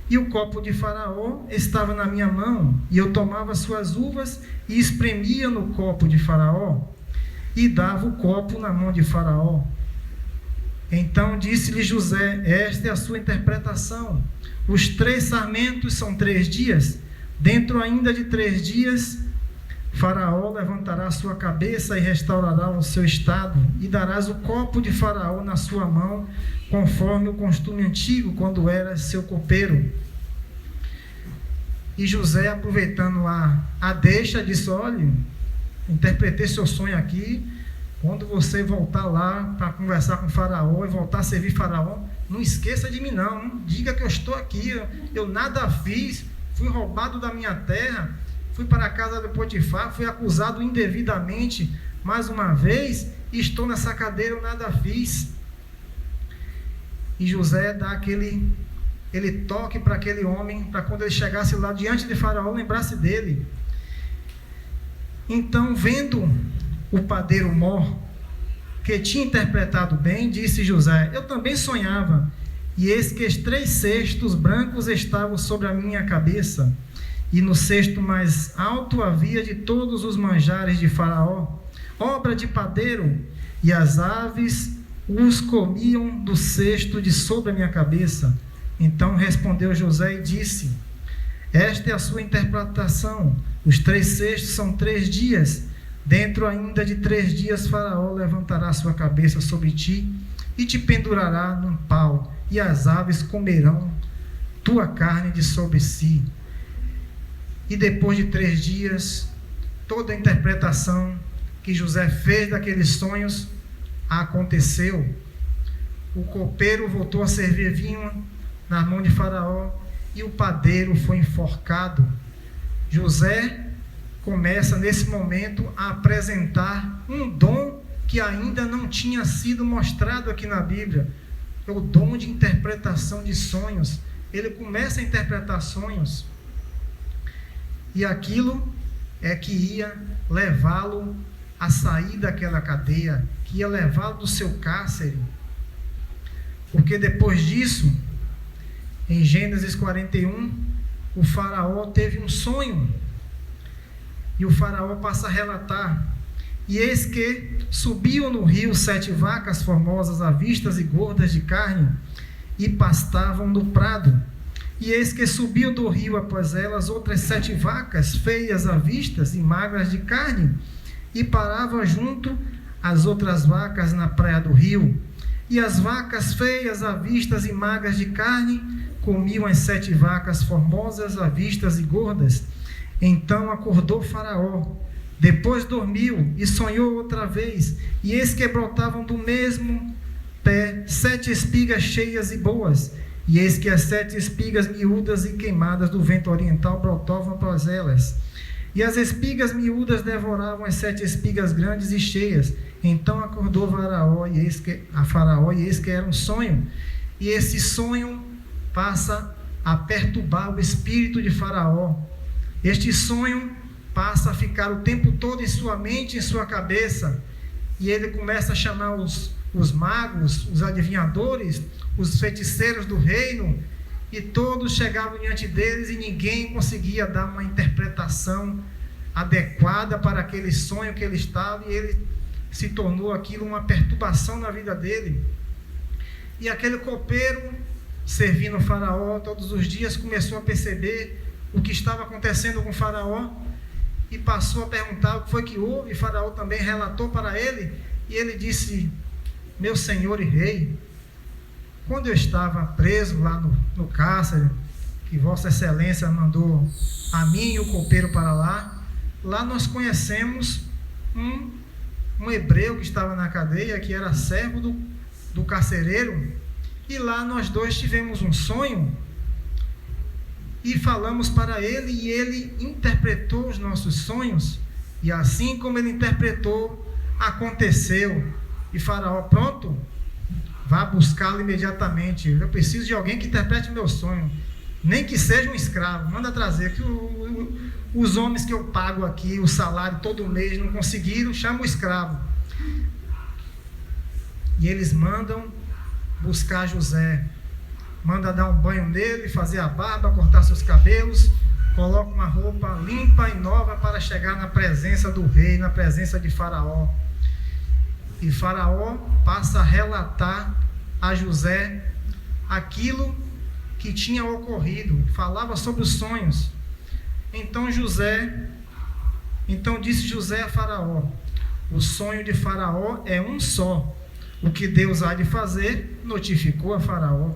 e o copo de Faraó estava na minha mão, e eu tomava suas uvas e espremia no copo de Faraó, e dava o copo na mão de Faraó. Então disse-lhe José: esta é a sua interpretação. Os 3 sarmentos são 3 dias. Dentro ainda de 3 dias, Faraó levantará a sua cabeça e restaurará o seu estado, e darás o copo de Faraó na sua mão, conforme o costume antigo, quando era seu copeiro. E José, aproveitando a deixa, disse: olha, interpretei seu sonho aqui. Quando você voltar lá para conversar com Faraó e voltar a servir Faraó, não esqueça de mim não diga que eu estou aqui, eu nada fiz, fui roubado da minha terra, fui para a casa de Potifar, fui acusado indevidamente, mais uma vez, e estou nessa cadeira, eu nada fiz. E José dá aquele toque para aquele homem, para quando ele chegasse lá diante de Faraó, lembrasse dele. Então, vendo o padeiro Mó, que tinha interpretado bem, disse José: eu também sonhava, e eis que os 3 cestos brancos estavam sobre a minha cabeça, e no cesto mais alto havia de todos os manjares de Faraó, obra de padeiro, e as aves os comiam do cesto de sobre a minha cabeça. Então respondeu José e disse: esta é a sua interpretação. Os 3 cestos são 3 dias. Dentro ainda de 3 dias, Faraó levantará sua cabeça sobre ti e te pendurará num pau, e as aves comerão tua carne de sobre si. E depois de 3 dias, toda a interpretação que José fez daqueles sonhos aconteceu. O copeiro voltou a servir vinho na mão de Faraó, e o padeiro foi enforcado. José começa nesse momento a apresentar um dom que ainda não tinha sido mostrado aqui na Bíblia, é o dom de interpretação de sonhos. Ele começa a interpretar sonhos, e aquilo é que ia levá-lo a sair daquela cadeia, que ia levá-lo do seu cárcere, porque depois disso, em Gênesis 41, o Faraó teve um sonho. E o Faraó passa a relatar: e eis que subiam no rio 7 vacas formosas, avistas e gordas de carne, e pastavam no prado. E eis que subiam do rio após elas outras 7 vacas, feias, avistas e magras de carne, e paravam junto às outras vacas na praia do rio. E as vacas feias, avistas e magras de carne comiam as 7 vacas formosas, avistas e gordas. Então acordou Faraó, depois dormiu e sonhou outra vez, e eis que brotavam do mesmo pé 7 espigas cheias e boas, e eis que as 7 espigas miúdas e queimadas do vento oriental brotavam após elas, e as espigas miúdas devoravam as 7 espigas grandes e cheias. Então acordou Faraó, e eis que era um sonho, e esse sonho passa a perturbar o espírito de Faraó. Este sonho passa a ficar o tempo todo em sua mente, em sua cabeça, e ele começa a chamar os magos, os adivinhadores, os feiticeiros do reino, e todos chegavam diante deles e ninguém conseguia dar uma interpretação adequada para aquele sonho que ele estava, e ele se tornou aquilo uma perturbação na vida dele. E aquele copeiro, servindo o Faraó todos os dias, começou a perceber o que estava acontecendo com Faraó, e passou a perguntar o que foi que houve. E Faraó também relatou para ele, e ele disse: meu senhor e rei, quando eu estava preso lá no cárcere, que vossa excelência mandou a mim e o copeiro para lá nós conhecemos um hebreu que estava na cadeia, que era servo do carcereiro, e lá nós dois tivemos um sonho, e falamos para ele, e ele interpretou os nossos sonhos, e assim como ele interpretou, aconteceu. E Faraó, pronto, vá buscá-lo imediatamente. Eu preciso de alguém que interprete o meu sonho. Nem que seja um escravo, manda trazer. Que os homens que eu pago aqui, o salário todo mês, não conseguiram, chama o escravo. E eles mandam buscar José. Manda dar um banho nele, fazer a barba, cortar seus cabelos, coloca uma roupa limpa e nova para chegar na presença do rei, na presença de Faraó. E Faraó passa a relatar a José aquilo que tinha ocorrido, falava sobre os sonhos. Então disse José a Faraó: o sonho de Faraó é um só. O que Deus há de fazer, notificou a Faraó.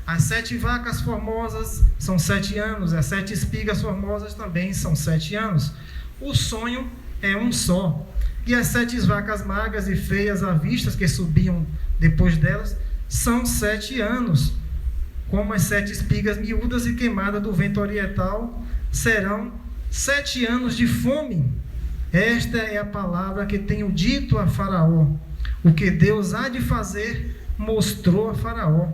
As 7 vacas formosas são 7 anos, as 7 espigas formosas também são 7 anos. O sonho é um só. E as 7 vacas magras e feias à vista que subiam depois delas são 7 anos. Como as 7 espigas miúdas e queimadas do vento oriental serão 7 anos de fome. Esta é a palavra que tenho dito a Faraó. O que Deus há de fazer, mostrou a Faraó.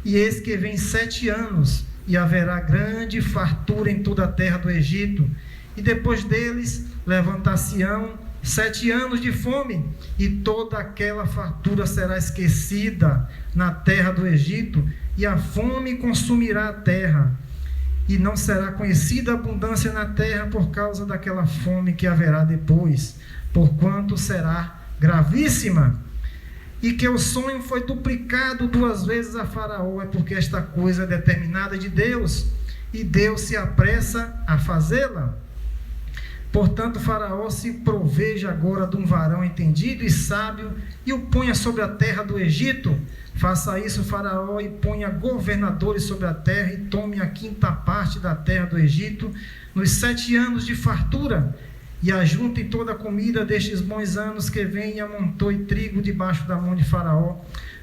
E eis que vem 7 anos, e haverá grande fartura em toda a terra do Egito. E depois deles levantar-se-ão 7 anos de fome, e toda aquela fartura será esquecida na terra do Egito, e a fome consumirá a terra. E não será conhecida abundância na terra por causa daquela fome que haverá depois, porquanto será gravíssima. E que o sonho foi duplicado 2 vezes a Faraó, é porque esta coisa é determinada de Deus, e Deus se apressa a fazê-la. Portanto, Faraó se proveja agora de um varão entendido e sábio, e o ponha sobre a terra do Egito. Faça isso, Faraó, e ponha governadores sobre a terra, e tome a 5ª parte da terra do Egito, nos 7 anos de fartura, e ajunte toda a comida destes bons anos que vem, e amontoe trigo debaixo da mão de Faraó,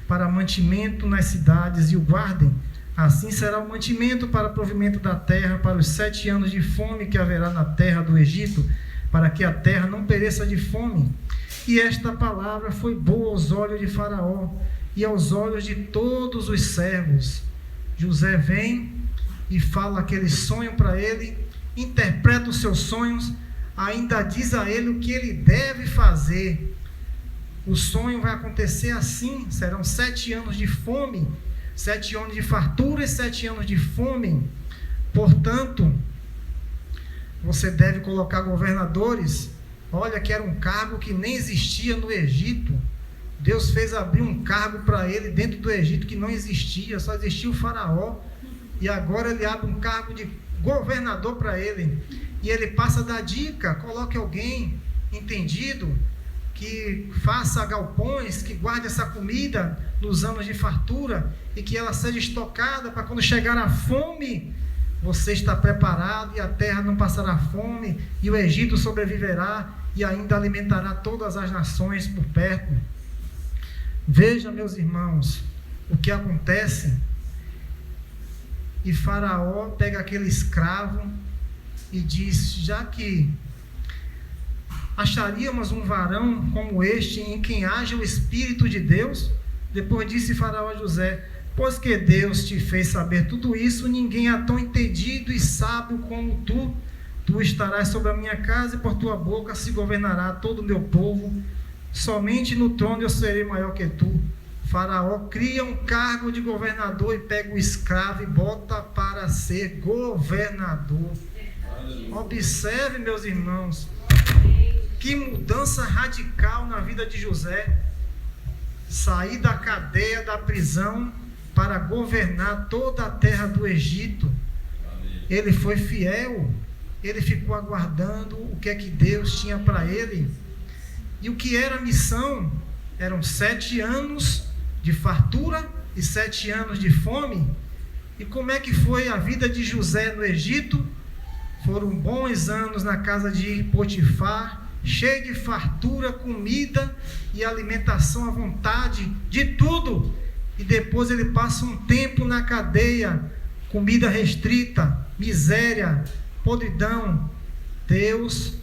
para mantimento nas cidades, e o guardem. Assim será o mantimento para provimento da terra, para os 7 anos de fome que haverá na terra do Egito, para que a terra não pereça de fome. E esta palavra foi boa aos olhos de Faraó, e aos olhos de todos os servos. José vem e fala aquele sonho para ele, interpreta os seus sonhos, ainda diz a ele o que ele deve fazer. O sonho vai acontecer assim: serão 7 anos de fome, 7 anos de fartura e 7 anos de fome. Portanto, você deve colocar governadores. Olha, que era um cargo que nem existia no Egito. Deus fez abrir um cargo para ele dentro do Egito que não existia, só existia o Faraó. E agora ele abre um cargo de governador para ele. E ele passa a dar dica: coloque alguém entendido, que faça galpões, que guarde essa comida nos anos de fartura, e que ela seja estocada para quando chegar a fome, você está preparado, e a terra não passará fome, e o Egito sobreviverá, e ainda alimentará todas as nações por perto. Veja, meus irmãos, o que acontece. E Faraó pega aquele escravo e diz: já que acharíamos um varão como este, em quem haja o Espírito de Deus? Depois disse Faraó a José: pois que Deus te fez saber tudo isso, ninguém é tão entendido e sábio como tu. Tu estarás sobre a minha casa, e por tua boca se governará todo o meu povo. Somente no trono eu serei maior que tu. Faraó cria um cargo de governador e pega o escravo e bota para ser governador. Observe, meus irmãos, que mudança radical na vida de José. Sair da cadeia, da prisão, para governar toda a terra do Egito. Ele foi fiel, ele ficou aguardando o que é que Deus tinha para ele. E o que era a missão? Eram 7 anos de fartura e 7 anos de fome. E como é que foi a vida de José no Egito? Foram bons anos na casa de Potifar, cheio de fartura, comida e alimentação à vontade, de tudo. E depois ele passa um tempo na cadeia, comida restrita, miséria, podridão. Deus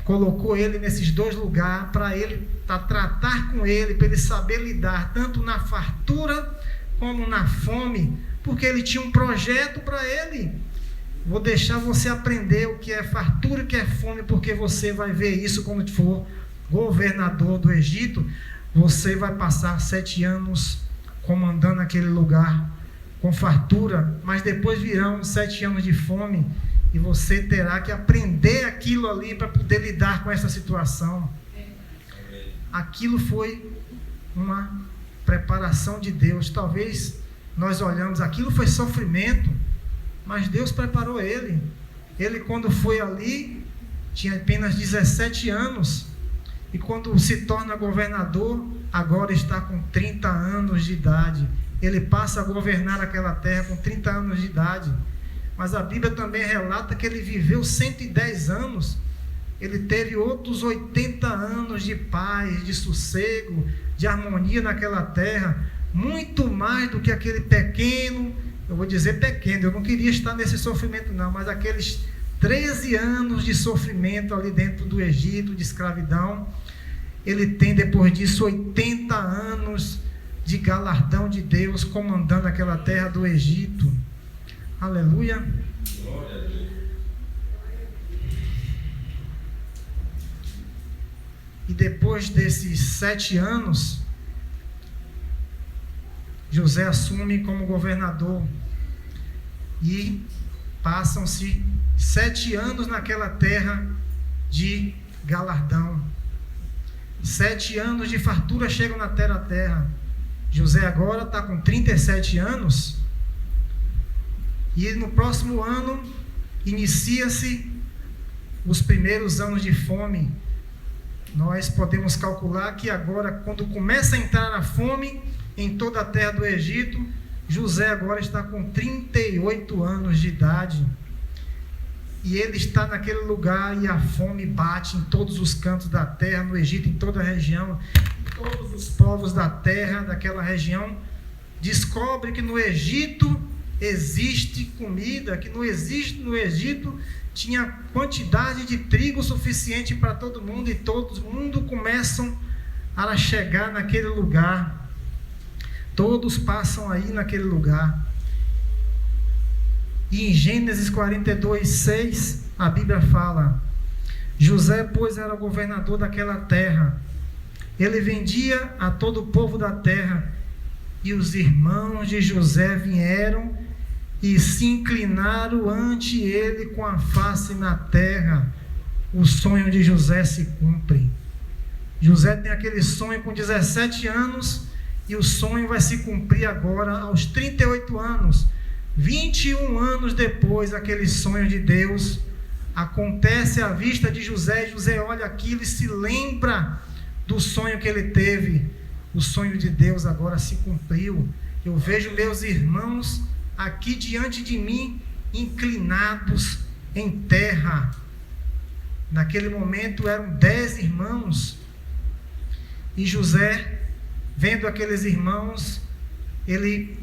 colocou ele nesses dois lugares para ele tratar com ele, para ele saber lidar tanto na fartura como na fome, porque ele tinha um projeto para ele. Vou deixar você aprender o que é fartura e o que é fome, porque você vai ver isso quando for governador do Egito. Você vai passar 7 anos comandando aquele lugar com fartura, mas depois virão 7 anos de fome, e você terá que aprender aquilo ali para poder lidar com essa situação. Aquilo foi uma preparação de Deus. Talvez nós olhamos, aquilo foi sofrimento, mas Deus preparou ele. Ele, quando foi ali, tinha apenas 17 anos, e quando se torna governador, agora está com 30 anos de idade. Ele passa a governar aquela terra com 30 anos de idade. Mas a Bíblia também relata que ele viveu 110 anos. Ele teve outros 80 anos de paz, de sossego, de harmonia naquela terra. Muito mais do que aquele pequeno, eu vou dizer pequeno, eu não queria estar nesse sofrimento não, mas aqueles 13 anos de sofrimento ali dentro do Egito, de escravidão. Ele tem depois disso 80 anos de galardão de Deus, comandando aquela terra do Egito. Aleluia. E depois desses 7 anos, José assume como governador. E passam-se 7 anos naquela terra de galardão. 7 anos de fartura chegam na terra. José agora está com 37 anos. E no próximo ano inicia-se os primeiros anos de fome. Nós podemos calcular que agora, quando começa a entrar a fome em toda a terra do Egito, José agora está com 38 anos de idade. E ele está naquele lugar e a fome bate em todos os cantos da terra, no Egito, em toda a região. Todos os povos da terra, daquela região, descobrem que no Egito existe comida, que no Egito tinha quantidade de trigo suficiente para todo mundo, e todo mundo começam a chegar naquele lugar. Todos passam aí naquele lugar. E em Gênesis 42:6, a Bíblia fala: José, pois, era governador daquela terra. Ele vendia a todo o povo da terra. E os irmãos de José vieram e se inclinaram ante ele com a face na terra. O sonho de José se cumpre. José tem aquele sonho com 17 anos, e o sonho vai se cumprir agora aos 38 anos. 21 anos depois, aquele sonho de Deus acontece à vista de José. José olha aquilo e se lembra do sonho que ele teve. O sonho de Deus agora se cumpriu. Eu vejo meus irmãos aqui diante de mim, inclinados em terra. Naquele momento eram 10 irmãos. E José, vendo aqueles irmãos, ele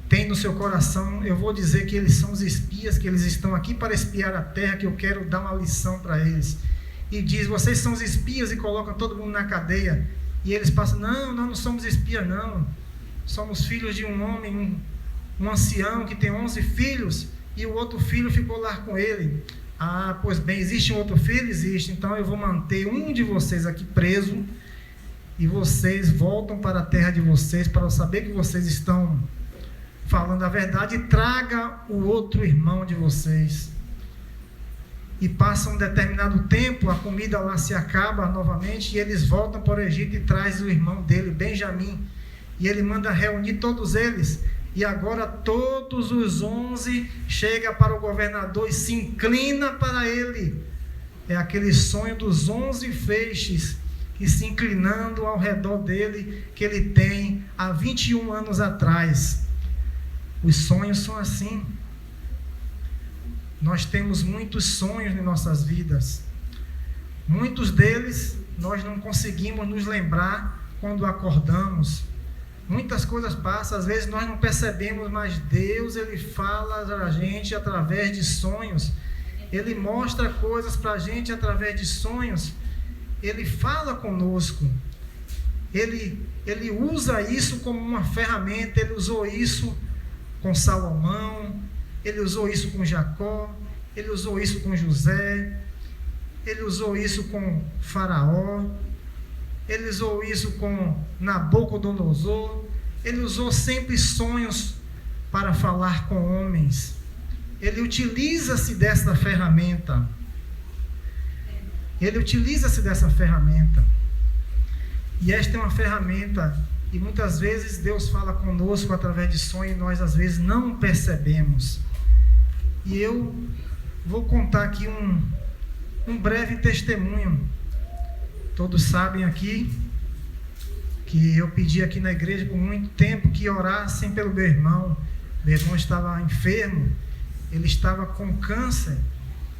tem no seu coração, eu vou dizer que eles são os espias, que eles estão aqui para espiar a terra, que eu quero dar uma lição para eles. E diz: vocês são os espias, e colocam todo mundo na cadeia. E eles passam: não, nós não somos espias não. Somos filhos de um homem, um ancião que tem 11 filhos, e o outro filho ficou lá com ele. Ah, pois bem, existe um outro filho? Existe. Então eu vou manter um de vocês aqui preso, e vocês voltam para a terra de vocês, para eu saber que vocês estão falando a verdade, e traga o outro irmão de vocês. E passa um determinado tempo, a comida lá se acaba novamente, e eles voltam para o Egito e traz o irmão dele, Benjamim. E ele manda reunir todos eles. E agora todos os 11 chegam para o governador e se inclina para ele. É aquele sonho dos 11 feixes que se inclinando ao redor dele, que ele tem há 21 anos atrás. Os sonhos são assim. Nós temos muitos sonhos em nossas vidas. Muitos deles nós não conseguimos nos lembrar quando acordamos. Muitas coisas passam, às vezes nós não percebemos, mas Deus, Ele fala a gente através de sonhos. Ele mostra coisas para a gente através de sonhos. Ele fala conosco. Ele usa isso como uma ferramenta. Ele usou isso com Salomão. Ele usou isso com Jacó. Ele usou isso com José. Ele usou isso com Faraó. Ele usou isso com Nabucodonosor. Ele usou sempre sonhos para falar com homens. Ele utiliza-se dessa ferramenta. Ele utiliza-se dessa ferramenta. E esta é uma ferramenta, e muitas vezes Deus fala conosco através de sonhos, e nós às vezes não percebemos. E eu vou contar aqui um breve testemunho. Todos sabem aqui que eu pedi aqui na igreja por muito tempo que orassem pelo meu irmão. Meu irmão estava enfermo, ele estava com câncer.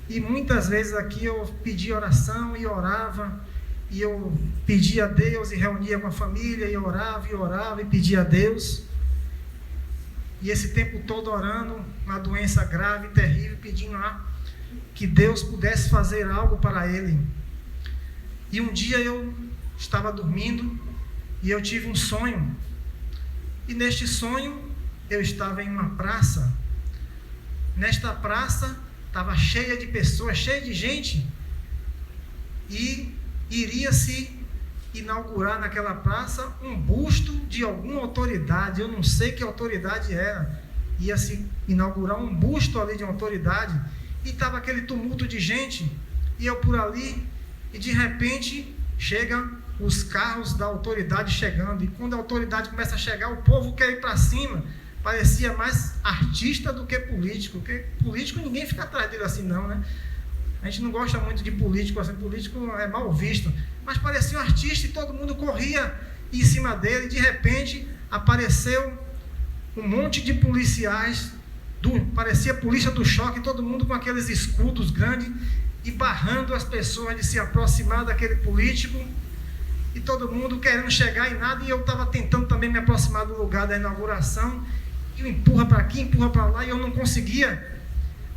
E muitas vezes aqui eu pedi oração e orava, e eu pedia a Deus e reunia com a família, e orava e pedia a Deus. E esse tempo todo orando, uma doença grave, terrível, pedindo que Deus pudesse fazer algo para ele. E um dia eu estava dormindo e eu tive um sonho. E neste sonho eu estava em uma praça. Nesta praça estava cheia de pessoas, cheia de gente, e iria se inaugurar naquela praça um busto de alguma autoridade. Eu não sei que autoridade era. Ia se inaugurar um busto ali de uma autoridade, e estava aquele tumulto de gente, e eu por ali, e de repente chegam os carros da autoridade chegando, e quando a autoridade começa a chegar, o povo quer ir para cima. Parecia mais artista do que político, porque político ninguém fica atrás dele assim não, né? A gente não gosta muito de político, assim, político é mal visto, mas parecia um artista e todo mundo corria em cima dele. E de repente apareceu um monte de policiais, parecia a polícia do choque, todo mundo com aqueles escudos grandes e barrando as pessoas de se aproximar daquele político, e todo mundo querendo chegar em nada. E eu estava tentando também me aproximar do lugar da inauguração, e empurra para aqui, empurra para lá, e eu não conseguia.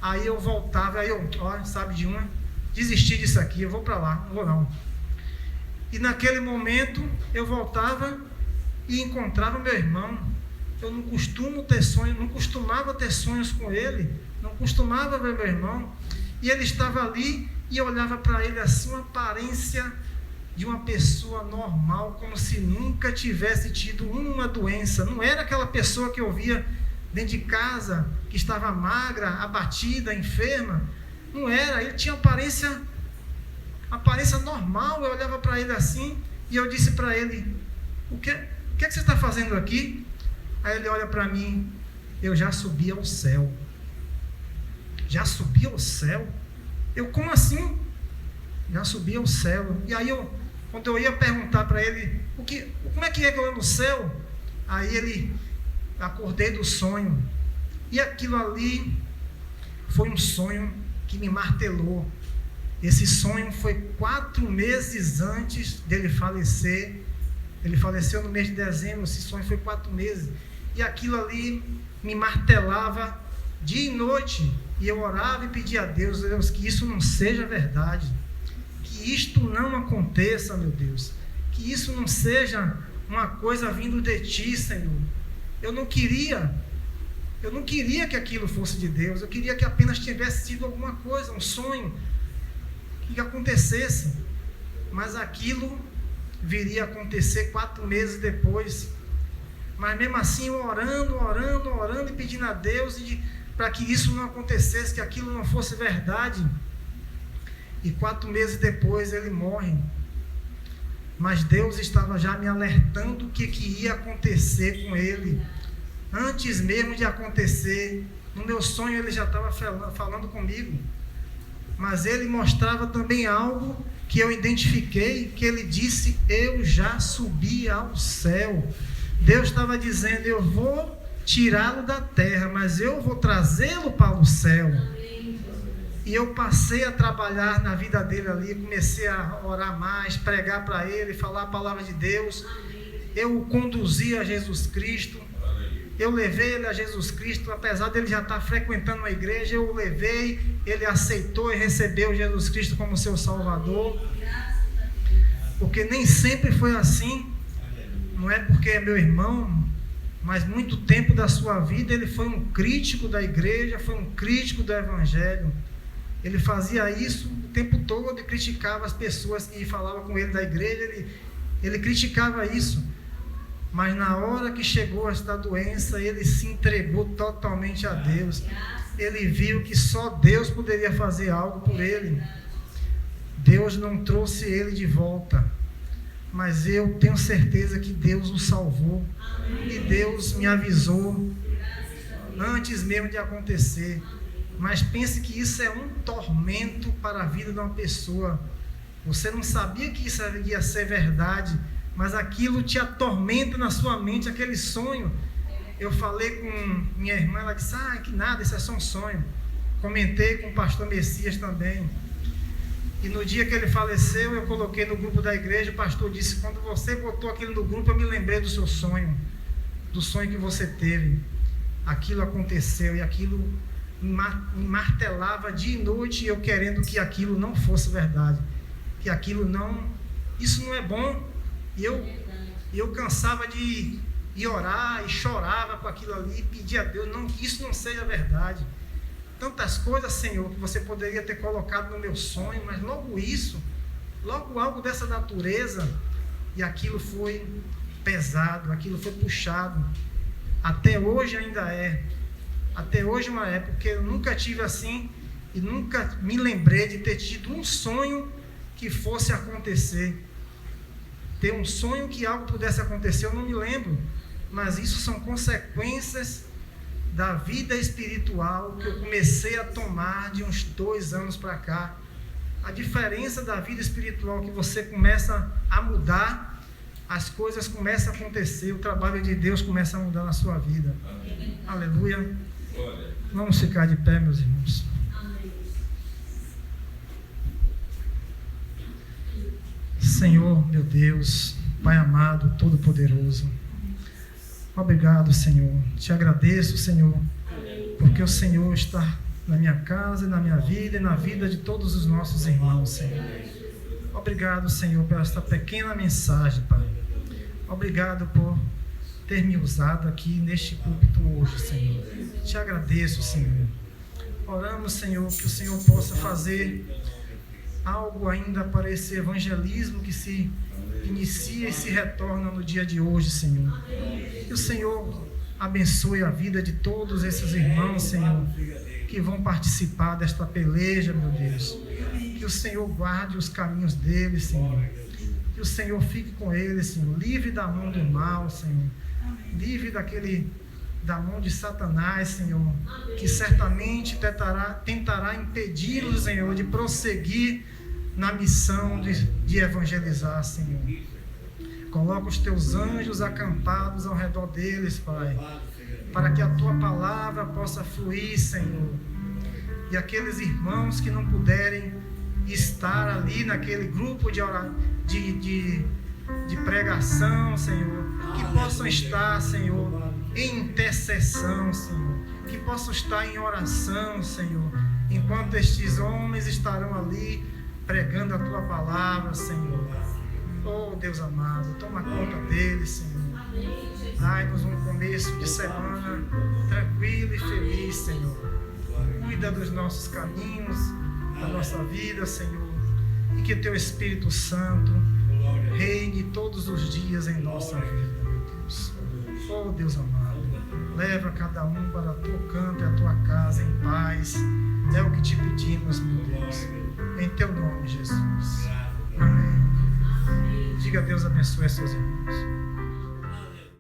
Aí eu voltava, aí eu, sabe de uma, desisti disso aqui, eu vou para lá, não vou não. E naquele momento eu voltava e encontrava meu irmão. Eu não costumo ter sonhos, não costumava ter sonhos com ele, não costumava ver meu irmão. E ele estava ali, e eu olhava para ele assim, uma aparência de uma pessoa normal, como se nunca tivesse tido uma doença. Não era aquela pessoa que eu via dentro de casa, que estava magra, abatida, enferma. Não era, ele tinha aparência normal. Eu olhava para ele assim, e eu disse para ele: o que você está fazendo aqui? Aí ele olha para mim: eu já subi ao céu. Já subi ao céu? Eu, como assim? Já subi ao céu. E aí quando eu ia perguntar para ele, como é que eu ia no céu? Aí ele, acordei do sonho. E aquilo ali foi um sonho que me martelou. Esse sonho foi 4 meses antes dele falecer. Ele faleceu no mês de dezembro, esse sonho foi 4 meses. E aquilo ali me martelava dia e noite. E eu orava e pedia a Deus, que isso não seja verdade. Que isto não aconteça, meu Deus. Que isso não seja uma coisa vindo de Ti, Senhor. Eu não queria que aquilo fosse de Deus. Eu queria que apenas tivesse sido alguma coisa, um sonho que acontecesse. Mas aquilo viria a acontecer 4 meses depois. Mas mesmo assim, eu orando e pedindo a Deus para que isso não acontecesse, que aquilo não fosse verdade. E 4 meses depois ele morre. Mas Deus estava já me alertando o que ia acontecer com ele. Antes mesmo de acontecer, no meu sonho ele já estava falando comigo. Mas ele mostrava também algo que eu identifiquei, que ele disse: eu já subi ao céu. Deus estava dizendo: eu vou tirá-lo da terra, mas eu vou trazê-lo para o céu. E eu passei a trabalhar na vida dele ali, comecei a orar mais, pregar para ele, falar a palavra de Deus. Eu o conduzi a Jesus Cristo. Eu levei ele a Jesus Cristo, apesar dele já estar frequentando a igreja, eu o levei, ele aceitou e recebeu Jesus Cristo como seu Salvador. Porque nem sempre foi assim. Não é porque é meu irmão, mas muito tempo da sua vida ele foi um crítico da igreja, foi um crítico do Evangelho. Ele fazia isso o tempo todo e criticava as pessoas que falavam com ele da igreja, ele criticava isso. Mas na hora que chegou esta doença, ele se entregou totalmente a Deus. Ele viu que só Deus poderia fazer algo por ele. Deus não trouxe ele de volta, mas eu tenho certeza que Deus o salvou. E Deus me avisou antes mesmo de acontecer. Mas pense que isso é um tormento para a vida de uma pessoa. Você não sabia que isso ia ser verdade, mas aquilo te atormenta na sua mente, aquele sonho. Eu falei com minha irmã, ela disse, que nada, isso é só um sonho. Comentei com o pastor Messias também. E no dia que ele faleceu, eu coloquei no grupo da igreja, o pastor disse, quando você botou aquilo no grupo, eu me lembrei do seu sonho, do sonho que você teve. Aquilo aconteceu e aquilo me martelava dia e noite, eu querendo que aquilo não fosse verdade, que aquilo não, isso não é bom. E eu cansava de orar e chorava com aquilo ali e pedia a Deus que isso não seja verdade. Tantas coisas, Senhor, que você poderia ter colocado no meu sonho, mas logo algo dessa natureza, e aquilo foi pesado, aquilo foi puxado. Até hoje ainda é. Até hoje não é, porque eu nunca tive assim e nunca me lembrei de ter tido um sonho que fosse acontecer. Ter um sonho que algo pudesse acontecer, eu não me lembro, mas isso são consequências da vida espiritual que eu comecei a tomar de uns 2 anos para cá. A diferença da vida espiritual que você começa a mudar, as coisas começam a acontecer, o trabalho de Deus começa a mudar na sua vida. Amém. Aleluia. Vamos ficar de pé, meus irmãos. Senhor, meu Deus, Pai amado, Todo-Poderoso, obrigado, Senhor. Te agradeço, Senhor, porque o Senhor está na minha casa, na minha vida e na vida de todos os nossos irmãos, Senhor. Obrigado, Senhor, por esta pequena mensagem, Pai. Obrigado por ter me usado aqui neste púlpito hoje, Senhor. Te agradeço, Senhor. Oramos, Senhor, que o Senhor possa fazer algo ainda para esse evangelismo que se inicia e se retorna no dia de hoje, Senhor. Que o Senhor abençoe a vida de todos esses irmãos, Senhor, que vão participar desta peleja, meu Deus. Que o Senhor guarde os caminhos deles, Senhor. Que o Senhor fique com eles, Senhor. Livre da mão do mal, Senhor. Livre da mão de Satanás, Senhor, que certamente tentará impedi-los, Senhor, de prosseguir na missão de evangelizar, Senhor. Coloca os teus anjos acampados ao redor deles, Pai, para que a tua palavra possa fluir, Senhor. E aqueles irmãos que não puderem estar ali naquele grupo de pregação, Senhor, que possam estar, Senhor, em intercessão, Senhor, que possam estar em oração, Senhor, enquanto estes homens estarão ali pregando a tua palavra, Senhor. Oh, Deus amado, toma conta deles, Senhor. Dai-nos um começo de semana tranquilo e feliz, Senhor. Cuida dos nossos caminhos, da nossa vida, Senhor, e que teu Espírito Santo reine todos os dias em nossa vida, meu Deus. Oh, Deus amado, leva cada um para o teu canto e a tua casa em paz. É o que te pedimos, meu Deus. Em teu nome, Jesus. Amém. Diga a Deus abençoe seus irmãos.